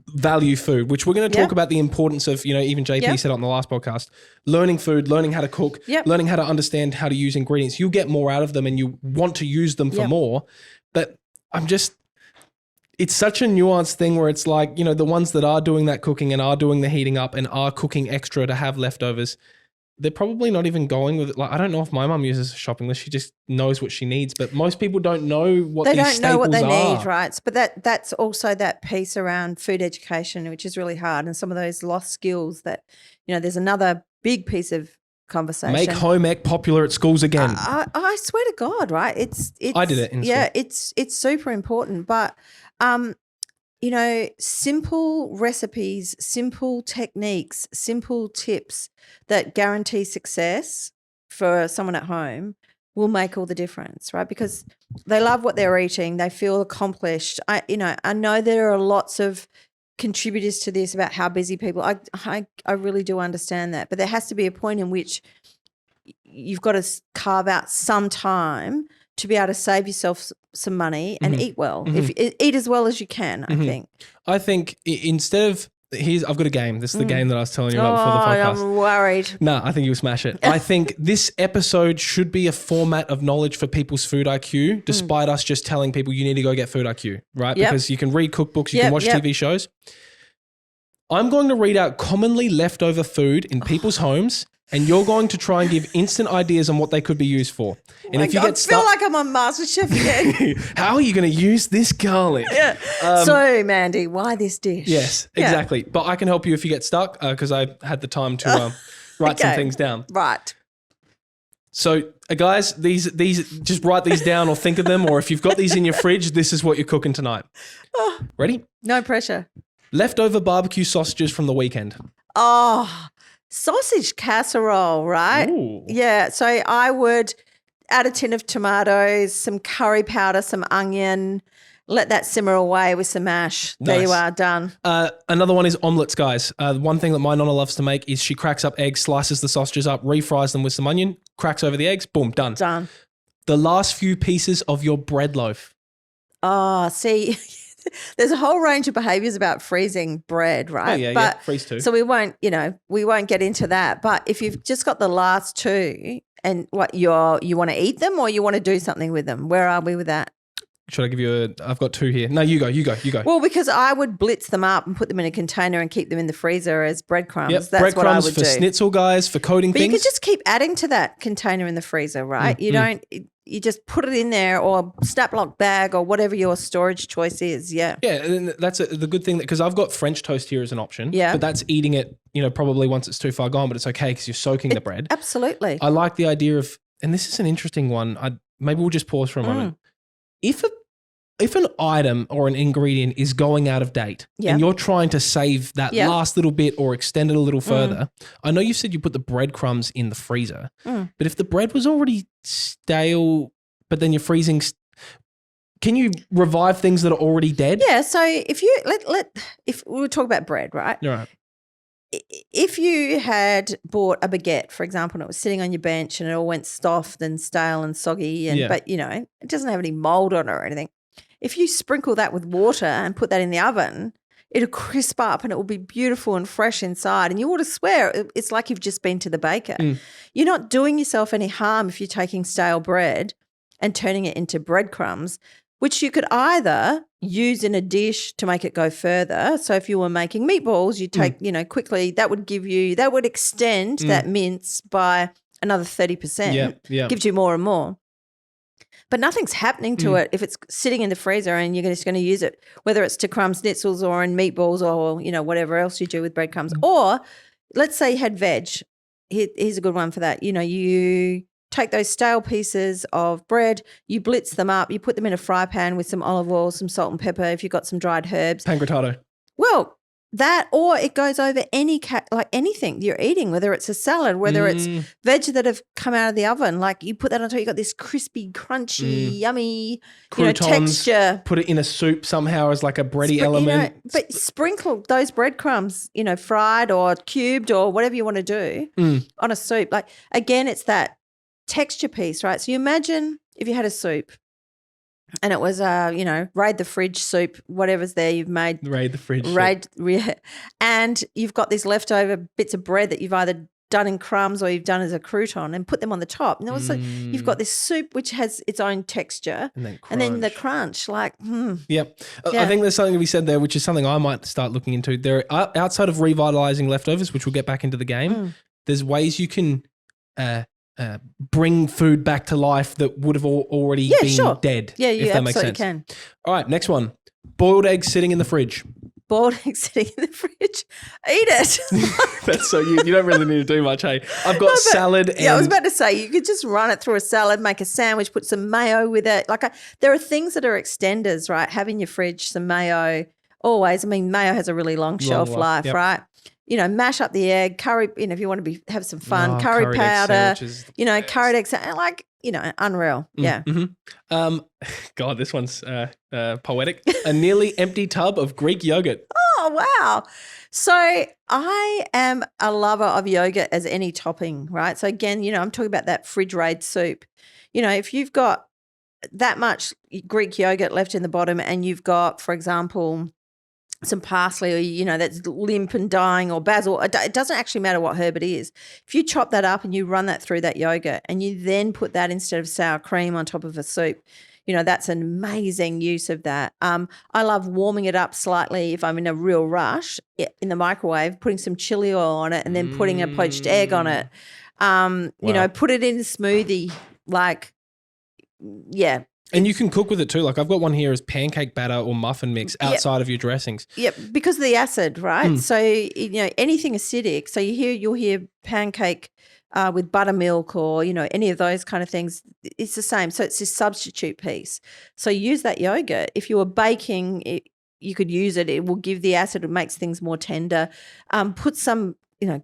value food, which we're going to talk about the importance of, you know, even JP said on the last podcast, learning food, learning how to cook, learning how to understand how to use ingredients. You'll get more out of them and you want to use them for more. But it's such a nuanced thing where it's like, you know, the ones that are doing that cooking and are doing the heating up and are cooking extra to have leftovers, they're probably not even going with it. Like, I don't know if my mum uses a shopping list. She just knows what she needs, but most people don't know what these staples are. They don't know what they need, right? But that's also that piece around food education, which is really hard, and some of those lost skills that, you know, there's another big piece of conversation. Make home ec popular at schools again. I swear to God, right? It's I did it in school. It's super important, but you know, simple recipes, simple techniques, simple tips that guarantee success for someone at home will make all the difference, right? Because they love what they're eating, they feel accomplished. I know there are lots of contributors to this about how busy people. I really do understand that, but there has to be a point in which you've got to carve out some time to be able to save yourself some money and eat well. Eat as well as you can, I think. I think instead of, I've got a game. This is the game that I was telling you about before the podcast. I'm worried. No, I think you'll smash it. I think this episode should be a format of knowledge for people's food IQ, despite us just telling people you need to go get food IQ, right? Because you can read cookbooks, you can watch TV shows. I'm going to read out commonly leftover food in people's homes, and you're going to try and give instant ideas on what they could be used for. And if you get stuck, I feel like I'm on MasterChef again. How are you going to use this garlic? So, Mandy, why this dish? Yes, exactly. But I can help you if you get stuck because I had the time to write some things down. Right. So, guys, these just write these down or think of them, or if you've got these in your fridge, this is what you're cooking tonight. Ready? No pressure. Leftover barbecue sausages from the weekend. Oh, sausage casserole, right? Ooh. Yeah. So I would add a tin of tomatoes, some curry powder, some onion, let that simmer away with some mash. Nice. There you are, done. Another one is omelets, guys. One thing that my nonna loves to make is she cracks up eggs, slices the sausages up, refries them with some onion, cracks over the eggs, boom, done. Done. The last few pieces of your bread loaf. Oh, see, there's a whole range of behaviours about freezing bread, right? Oh, yeah, freeze too. So we won't get into that. But if you've just got the last two and you want to eat them or you want to do something with them, where are we with that? Should I give you I've got two here. No, you go. Well, because I would blitz them up and put them in a container and keep them in the freezer as breadcrumbs. Yep, That's breadcrumbs what I would for do. schnitzel, guys, for coating things. But you could just keep adding to that container in the freezer, right? You just put it in there or snap lock bag or whatever your storage choice is. Yeah. Yeah, and that's the good thing because I've got French toast here as an option. Yeah. But that's eating it, probably once it's too far gone, but it's okay because you're soaking the bread. Absolutely. I like the idea of, and this is an interesting one. Maybe we'll just pause for a moment. If an item or an ingredient is going out of date and you're trying to save that last little bit or extend it a little further, I know you said you put the breadcrumbs in the freezer, but if the bread was already stale, but then you're freezing, can you revive things that are already dead? Yeah. So if you if we talk about bread, right? Right. If you had bought a baguette, for example, and it was sitting on your bench and it all went soft and stale and soggy, but it doesn't have any mold on it or anything. If you sprinkle that with water and put that in the oven, it'll crisp up and it will be beautiful and fresh inside. And you ought to swear it's like you've just been to the baker. You're not doing yourself any harm if you're taking stale bread and turning it into breadcrumbs, which you could either use in a dish to make it go further. So if you were making meatballs, you take, quickly, that would extend that mince by another 30%. Yeah. Gives you more and more. But nothing's happening to it if it's sitting in the freezer and you're just going to use it, whether it's to crumb schnitzels or in meatballs or, whatever else you do with breadcrumbs. Or let's say you had veg. Here's a good one for that. You take those stale pieces of bread, you blitz them up, you put them in a fry pan with some olive oil, some salt and pepper, if you've got some dried herbs. Pancreato. Well, that, or it goes over anything you're eating, whether it's a salad, whether it's veg that have come out of the oven. Like you put that on top, you got this crispy, crunchy, yummy, Croutons, texture. Put it in a soup somehow as like a bready element. But sprinkle those breadcrumbs, fried or cubed or whatever you want to do on a soup. Like again, it's that texture piece, right? So you imagine if you had a soup and it was, raid the fridge soup, whatever's there you've made. Raid the fridge. And you've got these leftover bits of bread that you've either done in crumbs or you've done as a crouton and put them on the top. And also you've got this soup which has its own texture and then the crunch. Like, Yep. I think there's something to be said there, which is something I might start looking into. There are, outside of revitalizing leftovers, which we'll get back into the game, there's ways you can bring food back to life that would have already been dead. Yeah, you if that makes absolutely sense. can. All right, next one. Boiled eggs sitting in the fridge. Boiled eggs sitting in the fridge. Eat it. That's so you don't really need to do much, hey? I've got salad and... Yeah, I was about to say, you could just run it through a salad, make a sandwich, put some mayo with it. There are things that are extenders, right? Have in your fridge some mayo always. I mean, mayo has a really long shelf life, right? Mash up the egg, curry, if you want to have some fun, curry powder, curried eggs, unreal. Yeah. Mm-hmm. God, this one's poetic. A nearly empty tub of Greek yogurt. Oh, wow. So I am a lover of yogurt as any topping, right? So again, I'm talking about that fridge raid soup. If you've got that much Greek yogurt left in the bottom and you've got, for example, some parsley or, that's limp and dying, or basil. It doesn't actually matter what herb it is. If you chop that up and you run that through that yogurt and you then put that instead of sour cream on top of a soup, that's an amazing use of that. I love warming it up slightly if I'm in a real rush in the microwave, putting some chili oil on it and then putting a poached egg on it. Put it in a smoothie, And you can cook with it too. Like I've got one here as pancake batter or muffin mix outside of your dressings. Yep, because of the acid, right? So, anything acidic. So you'll hear pancake with buttermilk or, any of those kind of things. It's the same. So it's this substitute piece. So use that yogurt. If you were baking, you could use it. It will give the acid. It makes things more tender. Put some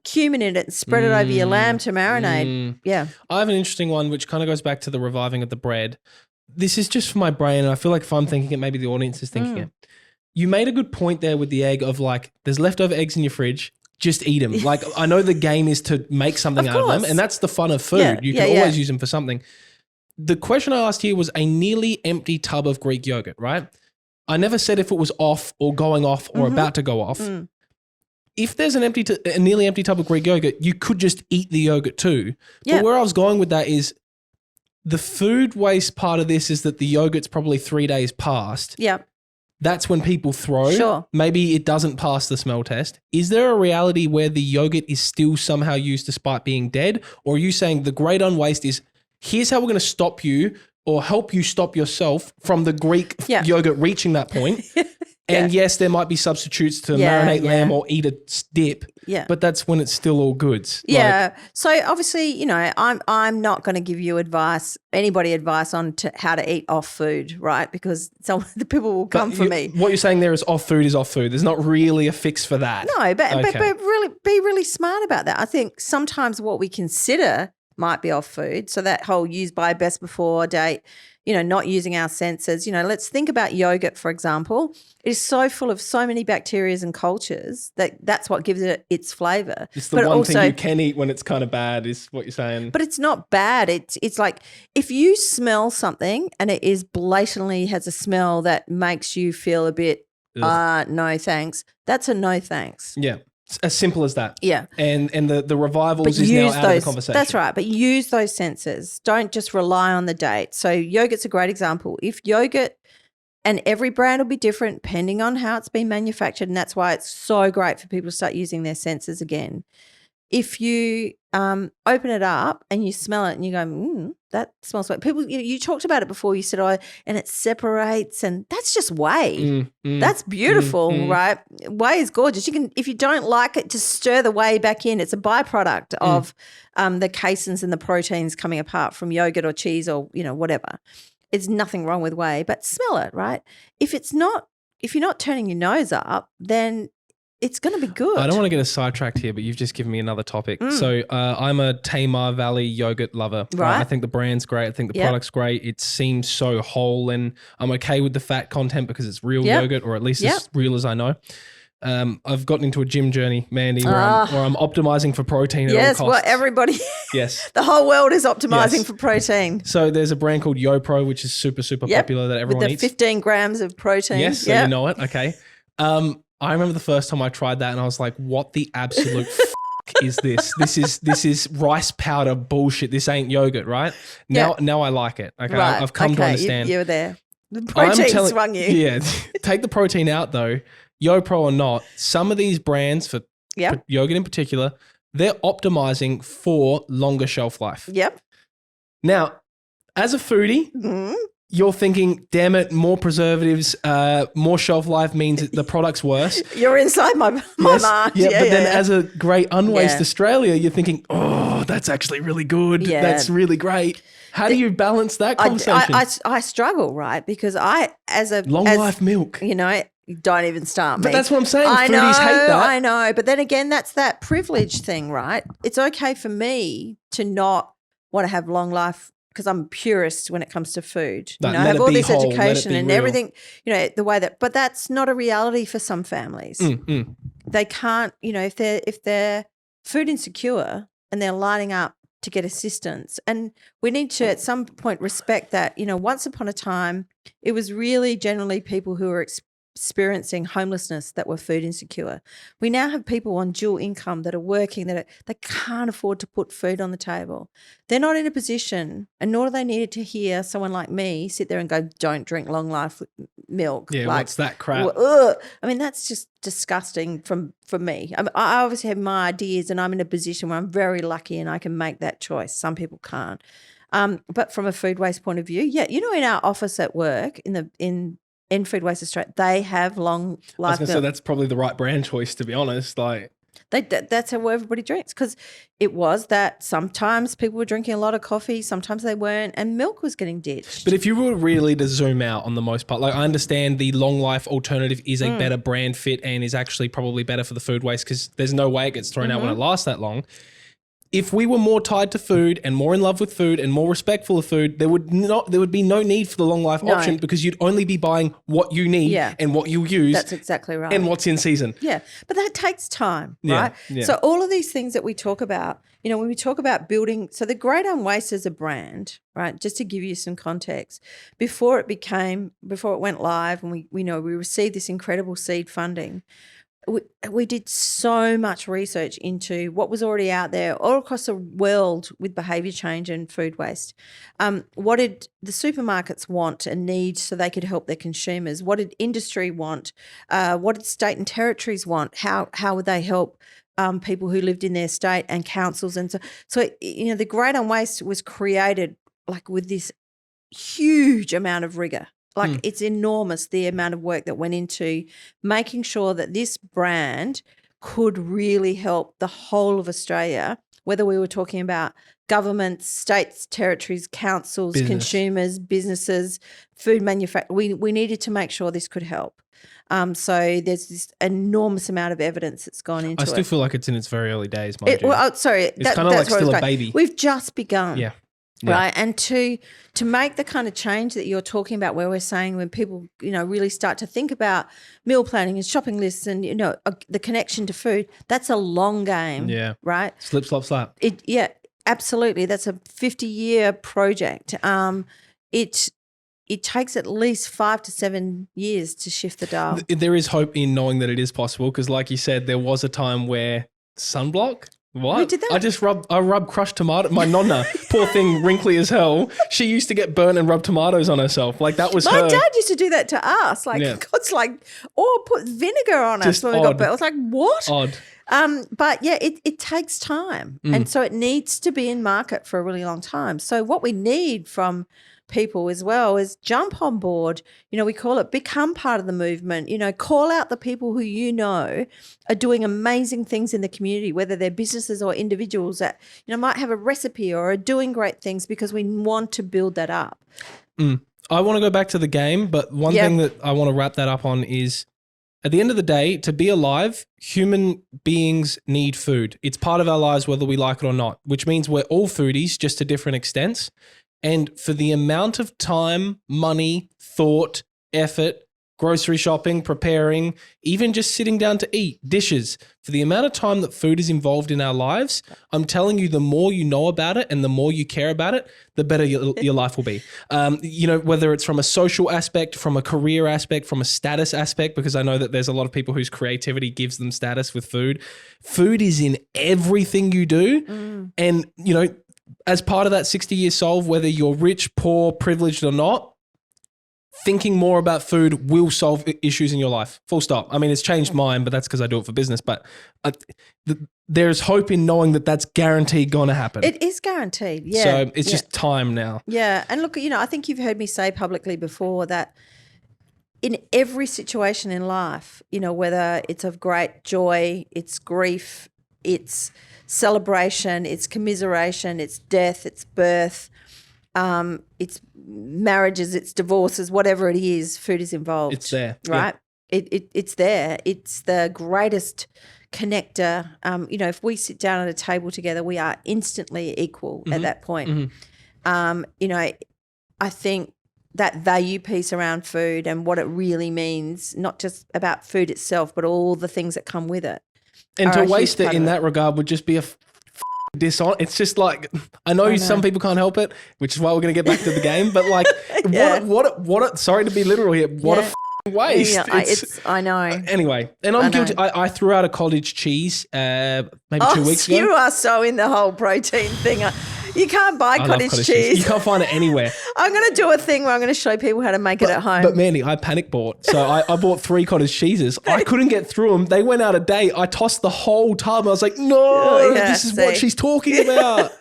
cumin in it and spread it over your lamb to marinate. Yeah. I have an interesting one which kind of goes back to the reviving of the bread. This is just for my brain, and I feel like if I'm thinking it, maybe the audience is thinking it. You made a good point there with the egg of there's leftover eggs in your fridge, just eat them. I know the game is to make something out of them, and that's the fun of food. You can always use them for something. The question I asked here was a nearly empty tub of Greek yogurt, right? I never said if it was off or going off or about to go off. If there's a nearly empty tub of Greek yogurt, you could just eat the yogurt too. But where I was going with that is, the food waste part of this is that the yogurt's probably 3 days past. Yep. That's when people throw. Sure. Maybe it doesn't pass the smell test. Is there a reality where the yogurt is still somehow used despite being dead? Or are you saying the Great Unwaste is, here's how we're going to stop you or help you stop yourself from the Greek yogurt reaching that point? And yes, there might be substitutes to marinate lamb or eat a dip, but that's when it's still all goods. Yeah. So obviously, I'm not going to give you anybody advice on how to eat off food, right? Because some of the people will come for me. What you're saying there is off food is off food. There's not really a fix for that. No, but really be really smart about that. I think sometimes what we consider might be off food. So that whole use by, best before date, not using our senses. Let's think about yogurt, for example. It is so full of so many bacteria and cultures that's what gives it its flavour. It's the one thing you can eat when it's kind of bad is what you're saying. But it's not bad. It's like if you smell something and it is blatantly has a smell that makes you feel a bit, no thanks, that's a no thanks. Yeah. As simple as that. Yeah. And the revivals is now out of the conversation. That's right. But use those senses. Don't just rely on the date. So yogurt's a great example. If yogurt, and every brand will be different depending on how it's been manufactured, and that's why it's so great for people to start using their senses again. If you open it up and you smell it and you go, that smells like people. You talked about it before. You said, and it separates, and that's just whey. That's beautiful, right? Whey is gorgeous. You can, if you don't like it, just stir the whey back in. It's a byproduct of the caseins and the proteins coming apart from yogurt or cheese or whatever. It's nothing wrong with whey, but smell it, right? If you're not turning your nose up, then it's going to be good. I don't want to get us sidetracked here, but you've just given me another topic. So I'm a Tamar Valley yogurt lover. Right. I think the brand's great. I think the product's great. It seems so whole, and I'm okay with the fat content because it's real yogurt, or at least as real as I know. I've gotten into a gym journey, Mandy, where I'm optimizing for protein at all costs. Well, everybody, the whole world is optimizing for protein. So there's a brand called YoPro, which is super, super popular that everyone with eats. 15 grams of protein. Yes, so you know it. Okay. I remember the first time I tried that and I was like, what the absolute is this? This is rice powder bullshit. This ain't yogurt, right? Now I like it. Okay. Right. I've come to understand. You were there. The protein swung you. Yeah. Take the protein out though. YoPro or not, some of these brands for yogurt in particular, they're optimizing for longer shelf life. Yep. Now, as a foodie, you're thinking, damn it, more preservatives, more shelf life means the product's worse. You're inside my mind. Yeah, but then as a Great Unwaste Australia, you're thinking, oh, that's actually really good. Yeah. That's really great. How do you balance that conversation? I struggle, right? Because long life milk. Don't even start me. But that's what I'm saying. Foodies hate that. I know. But then again, that's that privilege thing, right? It's okay for me to not want to have long life because I'm a purist when it comes to food. I have all this education and everything, the way that, but that's not a reality for some families. They can't, if they're food insecure and they're lining up to get assistance. And we need to at some point respect that, once upon a time, it was really generally people who were experiencing homelessness that were food insecure. We now have people on dual income that are working they can't afford to put food on the table. They're not in a position, and nor do they need to hear someone like me sit there and go, don't drink long life milk. Yeah, what's that crap? I mean, that's just disgusting for me. I obviously have my ideas and I'm in a position where I'm very lucky and I can make that choice. Some people can't. But from a food waste point of view, in our office at work, in Food Waste Australia, they have long life milk. So that's probably the right brand choice, to be honest. That's how everybody drinks, because it was that sometimes people were drinking a lot of coffee, sometimes they weren't, and milk was getting ditched. But if you were really to zoom out on the most part, I understand the long life alternative is a better brand fit and is actually probably better for the food waste because there's no way it gets thrown out when it lasts that long. If we were more tied to food and more in love with food and more respectful of food, there would be no need for the long life option because you'd only be buying what you need and what you use. That's exactly right. And what's in season. Yeah, but that takes time, right? Yeah. So all of these things that we talk about, when we talk about building, so the Great Unwaste as a brand, right, just to give you some context, before it went live and we received this incredible seed funding, we did so much research into what was already out there all across the world with behaviour change and food waste. What did the supermarkets want and need so they could help their consumers? What did industry want? What did state and territories want? How would they help people who lived in their state and councils? And so the Great Unwaste was created with this huge amount of rigour. It's enormous, the amount of work that went into making sure that this brand could really help the whole of Australia, whether we were talking about governments, states, territories, councils, consumers, businesses, food manufacturers. We needed to make sure this could help. So there's this enormous amount of evidence that's gone into it. I still feel like it's in its very early days, mind you. It's kind of like still a baby. We've just begun. Yeah. Right. And to make the kind of change that you're talking about, where we're saying when people, really start to think about meal planning and shopping lists and, the connection to food, that's a long game. Yeah. Right. Slip, slop, slap. Absolutely. That's a 50-year project. it takes at least 5 to 7 years to shift the dial. There is hope in knowing that it is possible because, like you said, there was a time where sunblock. What? Who did that? I rubbed crushed tomato. My nonna, poor thing, wrinkly as hell. She used to get burnt and rub tomatoes on herself. Like that was My her. dad used to do that to us. Like, Yeah. it's like, or put vinegar on Just us when we got odd. burnt. I was like, what? Odd. But yeah, it takes time. Mm. And so it needs to be in market for a really long time. So what we need from people as well is jump on board. You know, we call it become part of the movement. You know, call out the people who you know are doing amazing things in the community, whether they're businesses or individuals that, you know, might have a recipe or are doing great things, because we want to build that up. I want to go back to the game, but one Yeah. thing that I want to wrap that up on is at the end of the day, to be alive, human beings need food. It's part of our lives whether we like it or not, which means we're all foodies, just to different extents. And for the amount of time, money, thought, effort, grocery shopping, preparing, even just sitting down to eat, dishes, for the amount of time that food is involved in our lives, I'm telling you, the more you know about it and the more you care about it, the better your life will be. You know, whether it's from a social aspect, from a career aspect, from a status aspect, because I know that there's a lot of people whose creativity gives them status with food. Food is in everything you do. And, you know, as part of that 60-year solve, whether you're rich, poor, privileged or not, thinking more about food will solve issues in your life. Full stop. I mean, it's changed mine, but that's because I do it for business. But there's hope in knowing that that's guaranteed going to happen. It is guaranteed. Yeah. So it's just time now. Yeah. And look, you know, I think you've heard me say publicly before that in every situation in life, you know, whether it's of great joy, it's grief, it's celebration, it's commiseration, it's death, it's birth, it's marriages, it's divorces, whatever it is, food is involved. It's there. Right? Yeah. It's there. It's the greatest connector. You know, if we sit down at a table together, we are instantly equal at that point. You know, I think that value piece around food and what it really means, not just about food itself, but all the things that come with it. And to waste it in that regard would just be a dishonest. It's just like, I know some people can't help it, which is why we're going to get back to the game. But like, sorry to be literal here. What a waste. Yeah, I know. Anyway, and I'm guilty. I threw out a cottage cheese maybe 2 weeks ago. You are so in the whole protein thing. You can't buy cottage cheese. You can't find it anywhere. I'm going to do a thing where I'm going to show people how to make it at home. But Mandy, I panic bought. So I bought 3 cottage cheeses. I couldn't get through them. They went out of date. I tossed the whole tub. I was like, no, this is what she's talking about.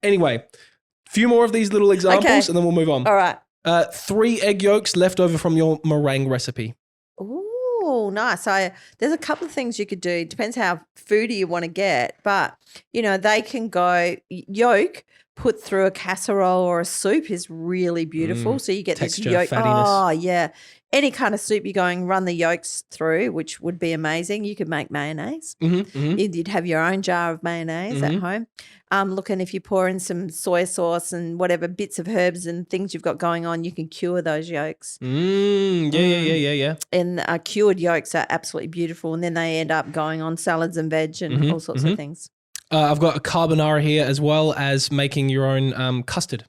Anyway, a few more of these little examples and then we'll move on. All right. 3 egg yolks left over from your meringue recipe. Oh, nice. So there's a couple of things you could do. Depends how foodie you want to get. But, you know, they can go yolk put through a casserole or a soup is really beautiful. So you get texture, this yolk. fattiness. Oh, yeah. Any kind of soup you're going, run the yolks through, which would be amazing. You could make mayonnaise. You'd have your own jar of mayonnaise at home. Look, and if you pour in some soy sauce and whatever bits of herbs and things you've got going on, you can cure those yolks. Yeah. And cured yolks are absolutely beautiful. And then they end up going on salads and veg and all sorts of things. I've got a carbonara here as well as making your own custard.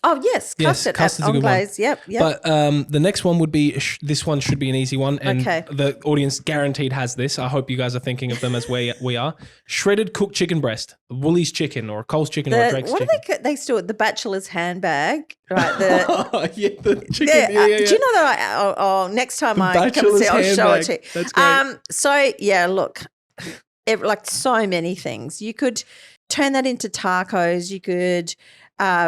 Oh, yes, custard. Custard's a good one. Yep. But the next one would be, this one should be an easy one. And Okay. the audience guaranteed has this. I hope you guys are thinking of them as we are. Shredded cooked chicken breast, Woolies chicken or Coles chicken or Drake's chicken. What do they still the bachelor's handbag, right? The chicken. Yeah. Do you know that? Next time I come and bachelor's see, I'll show it to you. That's great. So yeah, look, like so many things. You could turn that into tacos. You could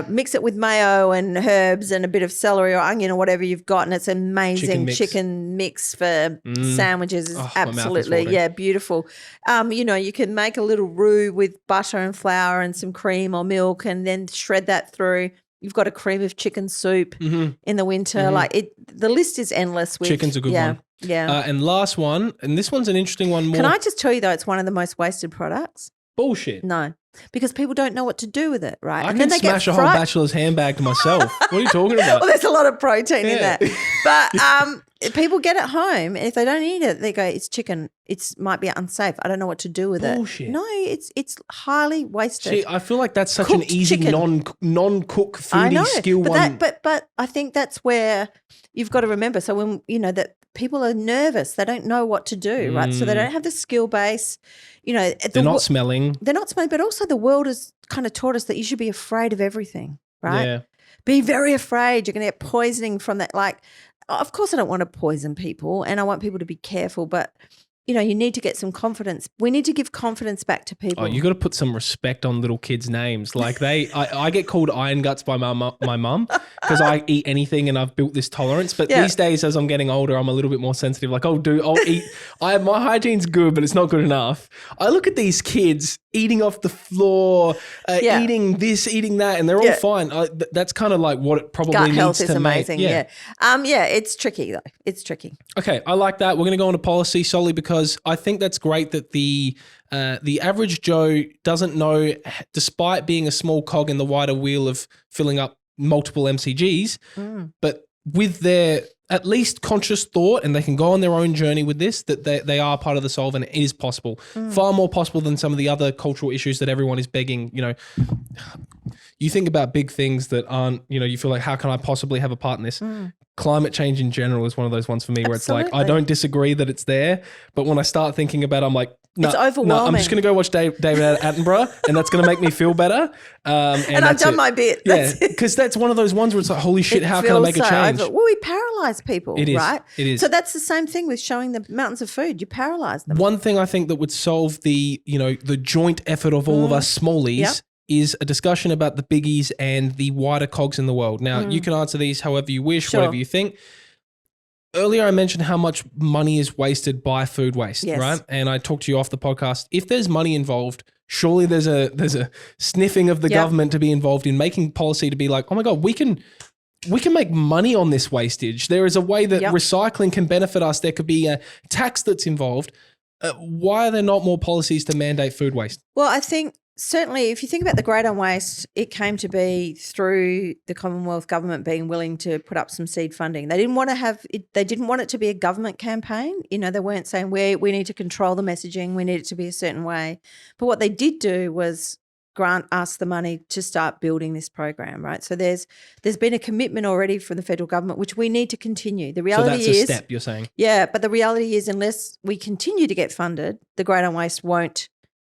mix it with mayo and herbs and a bit of celery or onion or whatever you've got, and it's amazing chicken mix for sandwiches. Is absolutely beautiful. You know, you can make a little roux with butter and flour and some cream or milk, and then shred that through. You've got a cream of chicken soup in the winter. Like the list is endless. Chicken's a good one. Yeah. And last one, and this one's an interesting one more. Can I just tell you though, it's one of the most wasted products. Bullshit. No, because people don't know what to do with it, right? I can smash a whole bachelor's handbag to myself. What are you talking about? Well, there's a lot of protein in that. But people get it home. And if they don't eat it, they go, it's chicken. It might be unsafe. I don't know what to do with Bullshit. it. No, it's highly wasted. See, I feel like that's such Cooked an easy chicken. non-cook foodie skill one. But I think that's where you've got to remember. So when, that people are nervous, they don't know what to do, right? So they don't have the skill base. They're not smelling. They're not smelling, but also the world has kind of taught us that you should be afraid of everything, right? Yeah. Be very afraid. You're going to get poisoning from that. Like, of course I don't want to poison people and I want people to be careful, but you need to get some confidence. We need to give confidence back to people. Oh, you got to put some respect on little kids' names. Like I get called iron guts by my mum because I eat anything and I've built this tolerance. But these days, as I'm getting older, I'm a little bit more sensitive. Like, I'll eat. My hygiene's good, but it's not good enough. I look at these kids eating off the floor, eating this, eating that, and they're all fine. That's kind of like what it probably Gut needs health to is amazing. make. It's tricky though. It's tricky. Okay, I like that. We're going to go into policy solely because I think that's great that the average Joe doesn't know, despite being a small cog in the wider wheel of filling up multiple MCGs, but with their at least conscious thought, and they can go on their own journey with this, that they are part of the solve and it is possible. Far more possible than some of the other cultural issues that everyone is begging, You think about big things that aren't, you feel like, how can I possibly have a part in this? Climate change in general is one of those ones for me where it's like, I don't disagree that it's there, but when I start thinking about it, I'm like, it's overwhelming. No, I'm just going to go watch David Attenborough and that's going to make me feel better. And I've done my bit. Yeah, because that's one of those ones where it's like, holy shit, how can I make a change? Well, we paralyze people, right? It is. So that's the same thing with showing the mountains of food. You paralyze them. One thing I think that would solve the joint effort of all of us smallies is a discussion about the biggies and the wider cogs in the world. Now, you can answer these however you wish, whatever you think. Earlier, I mentioned how much money is wasted by food waste, right? And I talked to you off the podcast. If there's money involved, surely there's a sniffing of the government to be involved in making policy to be like, oh my God, we can make money on this wastage. There is a way that recycling can benefit us. There could be a tax that's involved. Why are there not more policies to mandate food waste? Well, I think certainly if you think about the Great Unwaste, it came to be through the Commonwealth government being willing to put up some seed funding. They didn't want to have it, they didn't want it to be a government campaign. They weren't saying we need to control the messaging, we need it to be a certain way. But what they did do was grant us the money to start building this program, right? So there's been a commitment already from the federal government, which we need to continue. The reality is, a step, you're saying? Yeah, but the reality is unless we continue to get funded, the Great Unwaste won't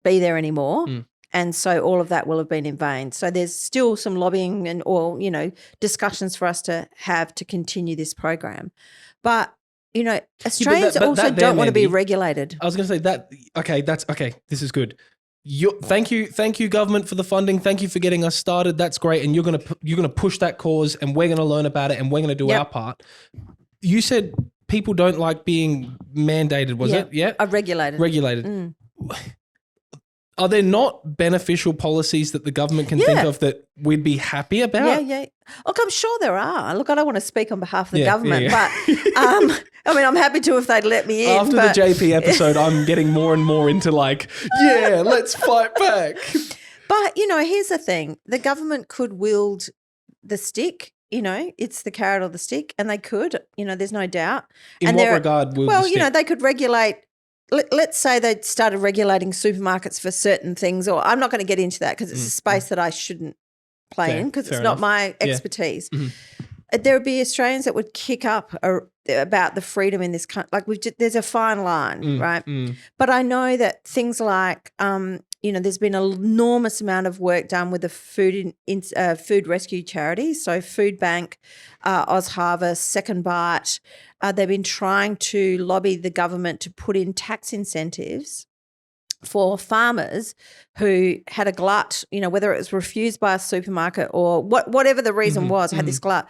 be there anymore. And so all of that will have been in vain. So there's still some lobbying and discussions for us to have to continue this program. But, Australians also don't want to be regulated. I was going to say that, okay, this is good. Thank you, government, for the funding. Thank you for getting us started. That's great. And you're gonna push that cause and we're going to learn about it and we're going to do our part. You said people don't like being mandated, was it? Yeah. Regulated. Regulated. Are there not beneficial policies that the government can think of that we'd be happy about? Yeah. Look, I'm sure there are. Look, I don't want to speak on behalf of the government, but I'm happy to if they'd let me in. After the JP episode, I'm getting more and more into like, let's fight back. But, here's the thing. The government could wield the stick. It's the carrot or the stick, and they could, there's no doubt. In what regard wield the stick? Well, they could regulate. Let's say they started regulating supermarkets for certain things, or I'm not going to get into that because it's a space that I shouldn't play in because it's not my expertise. There would be Australians that would kick up about the freedom in this country. Like there's a fine line, right? But I know that things like, there's been an enormous amount of work done with the food rescue charities. So Food Bank, Oz Harvest, Second Bite. They've been trying to lobby the government to put in tax incentives for farmers who had a glut, whether it was refused by a supermarket or whatever the reason was, had this glut.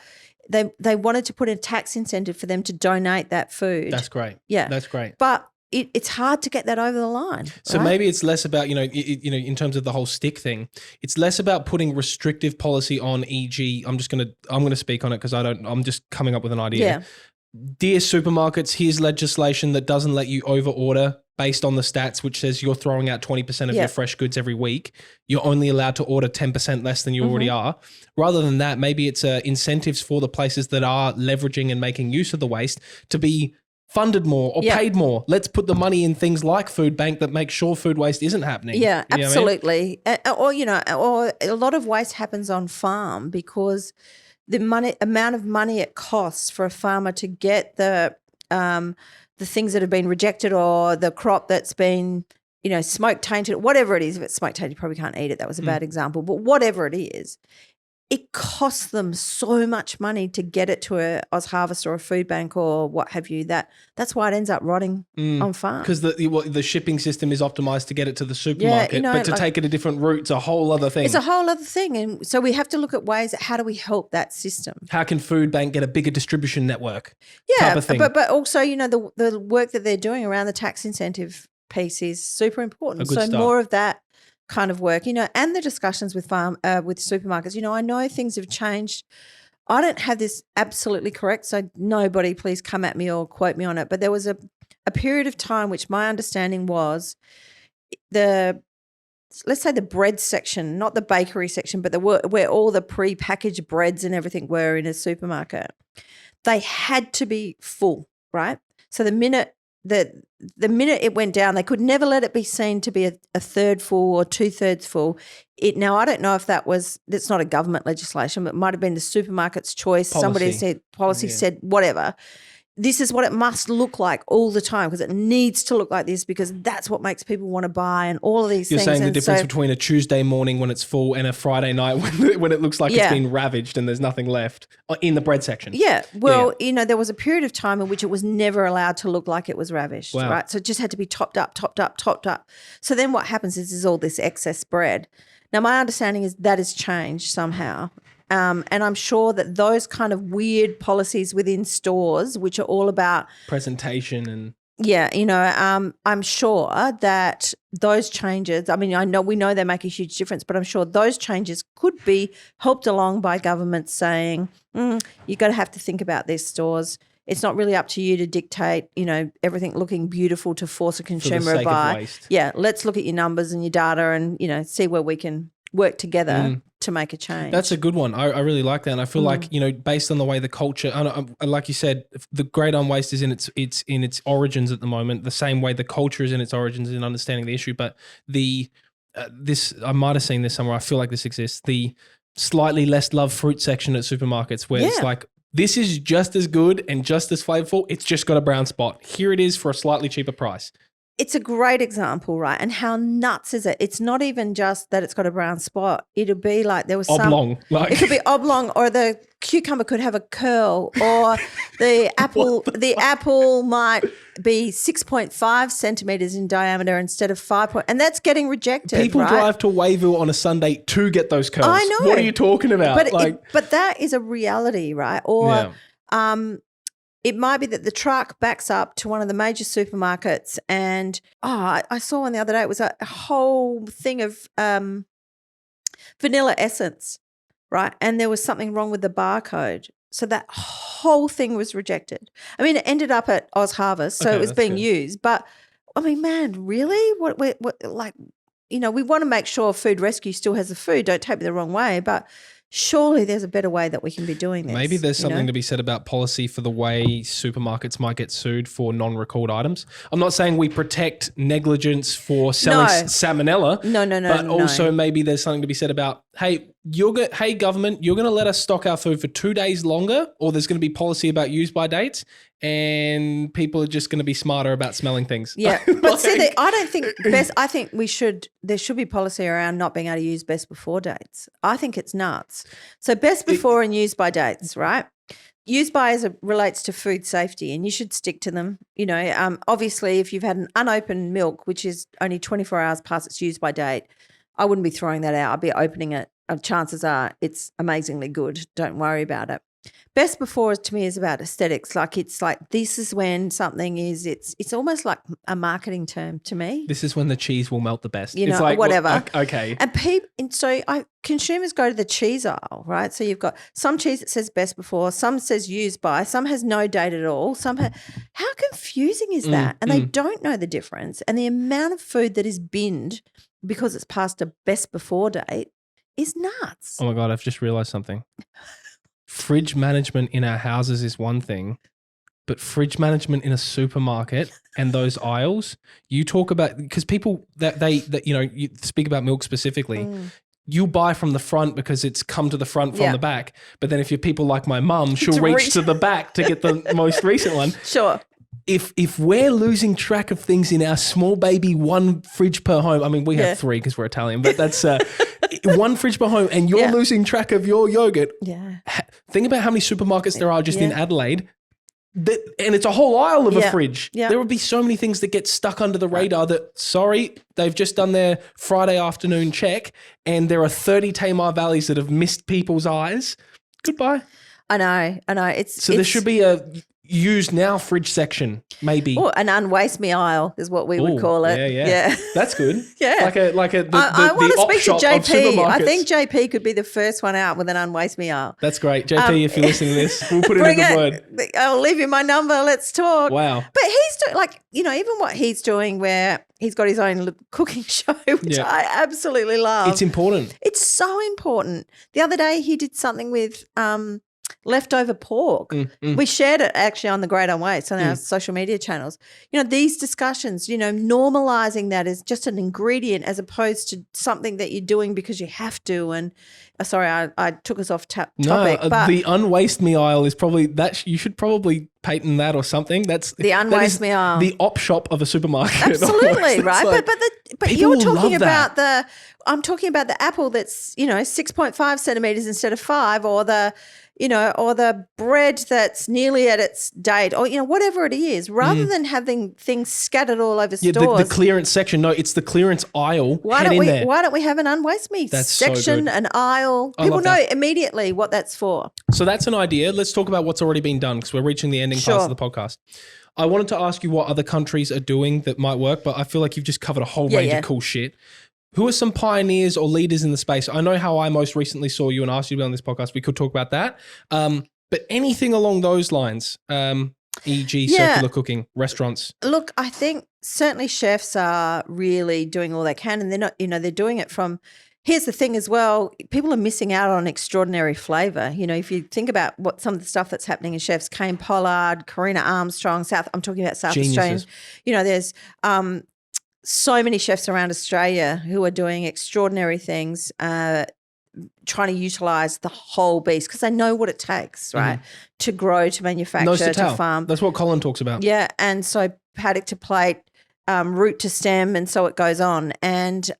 They wanted to put a tax incentive for them to donate that food. That's great. Yeah. That's great. But it's hard to get that over the line. So maybe it's less about, in terms of the whole stick thing, it's less about putting restrictive policy on, e.g., I'm going to speak on it because I'm just coming up with an idea. Yeah. Dear supermarkets, here's legislation that doesn't let you over order based on the stats, which says you're throwing out 20% of Yeah. your fresh goods every week, you're only allowed to order 10% less than you already are. Rather than that, maybe it's incentives for the places that are leveraging and making use of the waste to be funded more or Yeah. paid more. Let's put the money in things like food bank that make sure food waste isn't happening. Yeah, You know what I mean? absolutely. Or a lot of waste happens on farm because the amount of money it costs for a farmer to get the things that have been rejected or the crop that's been, smoke tainted, whatever it is. If it's smoke tainted, you probably can't eat it. That was a bad example. But whatever it is, it costs them so much money to get it to a Oz Harvest or a food bank or what have you. That's why it ends up rotting on farm. Because the shipping system is optimized to get it to the supermarket, but to take it a different route, it's a whole other thing. It's a whole other thing. And so we have to look at ways that how do we help that system? How can food bank get a bigger distribution network? Yeah, type of thing. but also, the work that they're doing around the tax incentive piece is super important. A good So start. more of that kind of work, and the discussions with supermarkets. I know things have changed. I don't have this absolutely correct, so nobody please come at me or quote me on it. But there was a period of time which my understanding was let's say the bread section, not the bakery section, but where all the pre-packaged breads and everything were in a supermarket. They had to be full, right? So the minute it went down, they could never let it be seen to be a third full or 2/3 full. Now, I don't know if that's not a government legislation, but it might have been the supermarket's choice. Policy. Somebody said, policy said, whatever. This is what it must look like all the time because it needs to look like this because that's what makes people want to buy and all of these You're things. saying the And difference so- between a Tuesday morning when it's full and a Friday night when it looks like it's Yeah. been ravaged and there's nothing left in the bread section. Yeah. Well, there was a period of time in which it was never allowed to look like it was ravished, Wow. right? So it just had to be topped up. So then what happens is all this excess bread. Now, my understanding is that has changed somehow. And I'm sure that those kind of weird policies within stores, which are all about Presentation and I'm sure that those changes, we know they make a huge difference, but I'm sure those changes could be helped along by government saying, you've got to have to think about these stores. It's not really up to you to dictate, everything looking beautiful to force a consumer to sake of buy. waste. Yeah, let's look at your numbers and your data and, see where we can work together to make a change. That's a good one. I really like that. And I feel like, based on the way the culture, and like you said, the Great Unwaste is in its origins at the moment, the same way the culture is in its origins in understanding the issue. But I might have seen this somewhere. I feel like this exists. The slightly less loved fruit section at supermarkets where it's like, this is just as good and just as flavorful. It's just got a brown spot. Here it is for a slightly cheaper price. It's a great example, right? And how nuts is it? It's not even just that it's got a brown spot. It'll be like there was Oblong. It could be oblong, or the cucumber could have a curl, or the apple might be 6.5 centimeters in diameter instead of 5. And that's getting rejected. People right? drive to Wayville on a Sunday to get those curls. I know. What are you talking about? But that is a reality, right? Or it might be that the truck backs up to one of the major supermarkets and, I saw one the other day. It was a whole thing of vanilla essence, right? And there was something wrong with the barcode. So that whole thing was rejected. It ended up at Oz Harvest, so Okay, it was that's being good. used. But, man, really? What we want to make sure Food Rescue still has the food. Don't take me the wrong way, but surely there's a better way that we can be doing this. Maybe there's something to be said about policy for the way supermarkets might get sued for non-recalled items. I'm not saying we protect negligence for selling salmonella. No. But also maybe there's something to be said about, hey, government, you're going to let us stock our food for 2 days longer, or there's going to be policy about use by dates, and people are just going to be smarter about smelling things. Yeah, but see, I don't think best. I think there should be policy around not being able to use best before dates. I think it's nuts. So best before and use by dates, right? Use by as it relates to food safety, and you should stick to them. Obviously, if you've had an unopened milk, which is only 24 hours past its use by date, I wouldn't be throwing that out. I'd be opening it. Chances are it's amazingly good. Don't worry about it. Best before to me is about aesthetics. Like it's like this is when something is. It's almost like a marketing term to me. This is when the cheese will melt the best. You know, it's like, whatever. Well, okay. And so consumers go to the cheese aisle, right? So you've got some cheese that says best before, some says used by, some has no date at all. How confusing is that? And they don't know the difference. And the amount of food that is binned because it's past a best before date is nuts. Oh my God, I've just realized something. Fridge management in our houses is one thing, but fridge management in a supermarket and those aisles, you talk about, because people you speak about milk specifically, you buy from the front because it's come to the front from the back. But then if you're people like my mum, she'll reach to the back to get the most recent one. Sure. If we're losing track of things in our small baby one fridge per home, I mean, we have 3 because we're Italian, but that's one fridge per home, and you're losing track of your yogurt. Yeah. Think about how many supermarkets there are just in Adelaide. And it's a whole aisle of a fridge. Yeah. There would be so many things that get stuck under the radar that, sorry, they've just done their Friday afternoon check and there are 30 Tamar Valleys that have missed people's eyes. Goodbye. I know. There should be a used now fridge section, maybe. Oh, an unwaste me aisle is what we would call it. Yeah. That's good. Yeah. I want to speak to JP. I think JP JP could be the first one out with an unwaste me aisle. That's great. JP, if you're listening to this, we'll put in a good word. I'll leave you my number. Let's talk. Wow. But he's doing, even what he's doing where he's got his own cooking show, which I absolutely love. It's important. It's so important. The other day he did something with leftover pork. We shared it actually on the Great Unwaste on our social media channels. These discussions, normalizing that as just an ingredient as opposed to something that you're doing because you have to. And sorry, I took us off topic. But the unwaste me aisle is probably that. You should probably patent that or something. That's the unwaste me aisle, the op shop of a supermarket. Absolutely, right? Like, but you're talking about I'm talking about the apple that's 6.5 centimeters instead of 5, or the bread that's nearly at its date, or whatever it is, rather than having things scattered all over stores. The clearance section. No, it's the clearance aisle. Why don't we have an unwaste me section, an aisle? People know immediately what that's for. So that's an idea. Let's talk about what's already been done because we're reaching the ending parts of the podcast. I wanted to ask you what other countries are doing that might work, but I feel like you've just covered a whole range of cool shit. Who are some pioneers or leaders in the space? I know how I most recently saw you and asked you to be on this podcast. We could talk about that. But anything along those lines, e.g. circular cooking, restaurants. Look, I think certainly chefs are really doing all they can, and they're not, they're doing it from, here's the thing as well, people are missing out on extraordinary flavour. If you think about what some of the stuff that's happening in chefs, Kane Pollard, Karina Armstrong, I'm talking about South Geniuses. Australian, there's so many chefs around Australia who are doing extraordinary things, trying to utilise the whole beast because they know what it takes, right, to grow, to manufacture, to farm. That's what Colin talks about. Yeah, and so paddock to plate, root to stem, and so it goes on. And